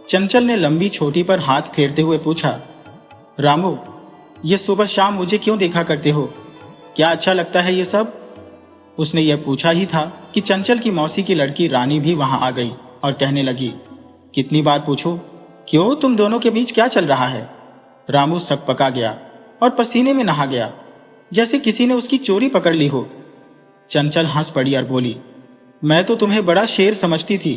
A: चंचल ने लंबी छोटी पर हाथ फेरते हुए पूछा, रामू, ये सुबह शाम मुझे क्यों देखा करते हो? क्या अच्छा लगता है ये सब? उसने यह पूछा ही था कि चंचल की मौसी की लड़की रानी भी वहां आ गई और कहने लगी, कितनी बार पूछूं, क्यों, तुम दोनों के बीच क्या चल रहा है? रामू सकपका गया और पसीने में नहा गया, जैसे किसी ने उसकी चोरी पकड़ ली हो। चंचल हंस पड़ी और बोली, मैं तो तुम्हें बड़ा शेर समझती थी।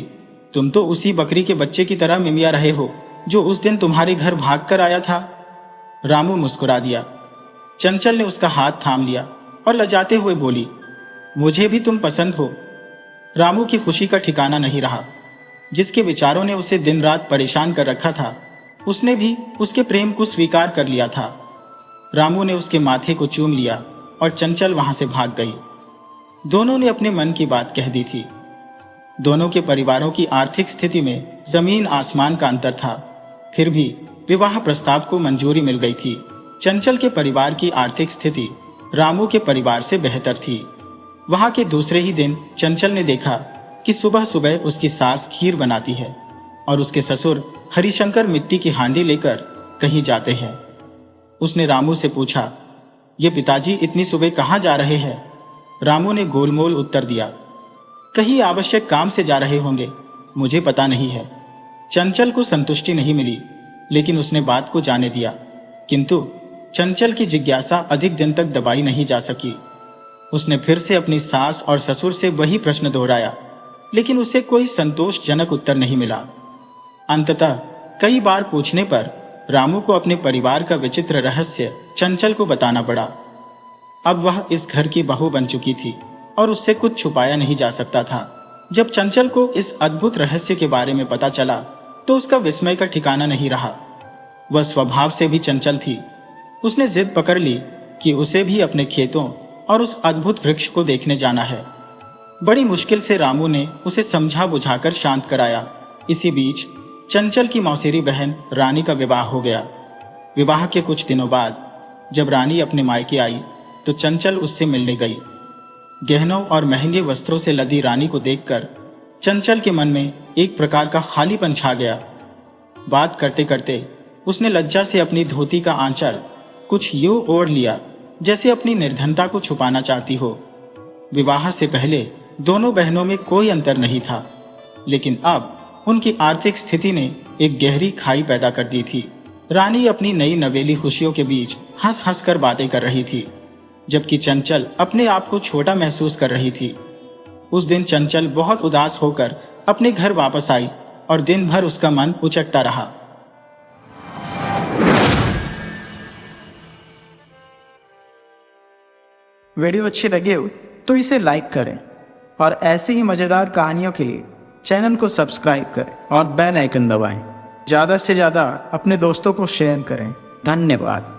A: तुम तो उसी बकरी के बच्चे की तरह मिमिया रहे हो जो उस दिन तुम्हारे घर भाग कर आया था। रामू मुस्कुरा दिया। चंचल ने उसका हाथ थाम लिया और लजाते हुए बोली, मुझे भी तुम पसंद हो। रामू की खुशी का ठिकाना नहीं रहा। जिसके विचारों ने उसे दिन रात परेशान कर रखा था, उसने भी उसके प्रेम को स्वीकार कर लिया था। रामू ने उसके माथे को चूम लिया और चंचल वहां से भाग गई। दोनों ने अपने मन की बात कह दी थी। दोनों के परिवारों की आर्थिक स्थिति में जमीन आसमान का अंतर था, फिर भी विवाह प्रस्ताव को मंजूरी मिल गई थी। चंचल के परिवार की आर्थिक स्थिति रामू के परिवार से बेहतर थी। वहां के दूसरे ही दिन चंचल ने देखा कि सुबह सुबह उसकी सास खीर बनाती है और उसके ससुर हरिशंकर मिट्टी की हांडी लेकर कहीं जाते हैं। उसने रामू से पूछा, ये पिताजी इतनी सुबह कहाँ जा रहे हैं? रामू ने गोलमोल उत्तर दिया, कहीं आवश्यक काम से जा रहे होंगे, मुझे पता नहीं है। चंचल को संतुष्टि नहीं मिली, लेकिन उसने बात को जाने दिया। किंतु चंचल की जिज्ञासा अधिक दिन तक दबाई नहीं जा सकी। उसने फिर से अपनी सास और ससुर से वही प्रश्न दोहराया, लेकिन उसे कोई संतोषजनक उत्तर नहीं मिला। अंततः कई बार पूछने पर रामू को अपने परिवार का विचित्र रहस्य चंचल को बताना पड़ा। अब वह इस घर की बहू बन चुकी थी और उससे कुछ छुपाया नहीं जा सकता था। जब चंचल को इस अद्भुत रहस्य के बारे में पता चला तो उसका विस्मय का ठिकाना नहीं रहा। वह स्वभाव से भी चंचल थी। उसने जिद पकड़ ली कि उसे भी अपने खेतों और उस अद्भुत वृक्ष को देखने जाना है। बड़ी मुश्किल से रामू ने उसे समझा बुझाकर शांत कराया। इसी बीच चंचल की मौसेरी बहन रानी का विवाह हो गया। विवाह के कुछ दिनों बाद जब रानी अपने मायके आई तो चंचल उससे मिलने गई। गहनों और महंगे वस्त्रों से लदी रानी को देखकर चंचल के मन में एक प्रकार का खालीपन छा गया। बात करते करते उसने लज्जा से अपनी धोती का आंचल कुछ यूं ओढ़ लिया जैसे अपनी निर्धनता को छुपाना चाहती हो। विवाह से पहले दोनों बहनों में कोई अंतर नहीं था, लेकिन अब उनकी आर्थिक स्थिति ने एक गहरी खाई पैदा कर दी थी। रानी अपनी नई नवेली खुशियों के बीच हंस हंस कर बातें कर रही थी, जबकि चंचल अपने आप को छोटा महसूस कर रही थी। उस दिन चंचल बहुत उदास होकर अपने घर वापस आई और दिन भर उसका मन उचटता रहा।
B: वीडियो अच्छी लगे हो तो इसे लाइक करें और ऐसी ही मज़ेदार कहानियों के लिए चैनल को सब्सक्राइब करें और बेल आइकन दबाएं। ज़्यादा से ज़्यादा अपने दोस्तों को शेयर करें। धन्यवाद।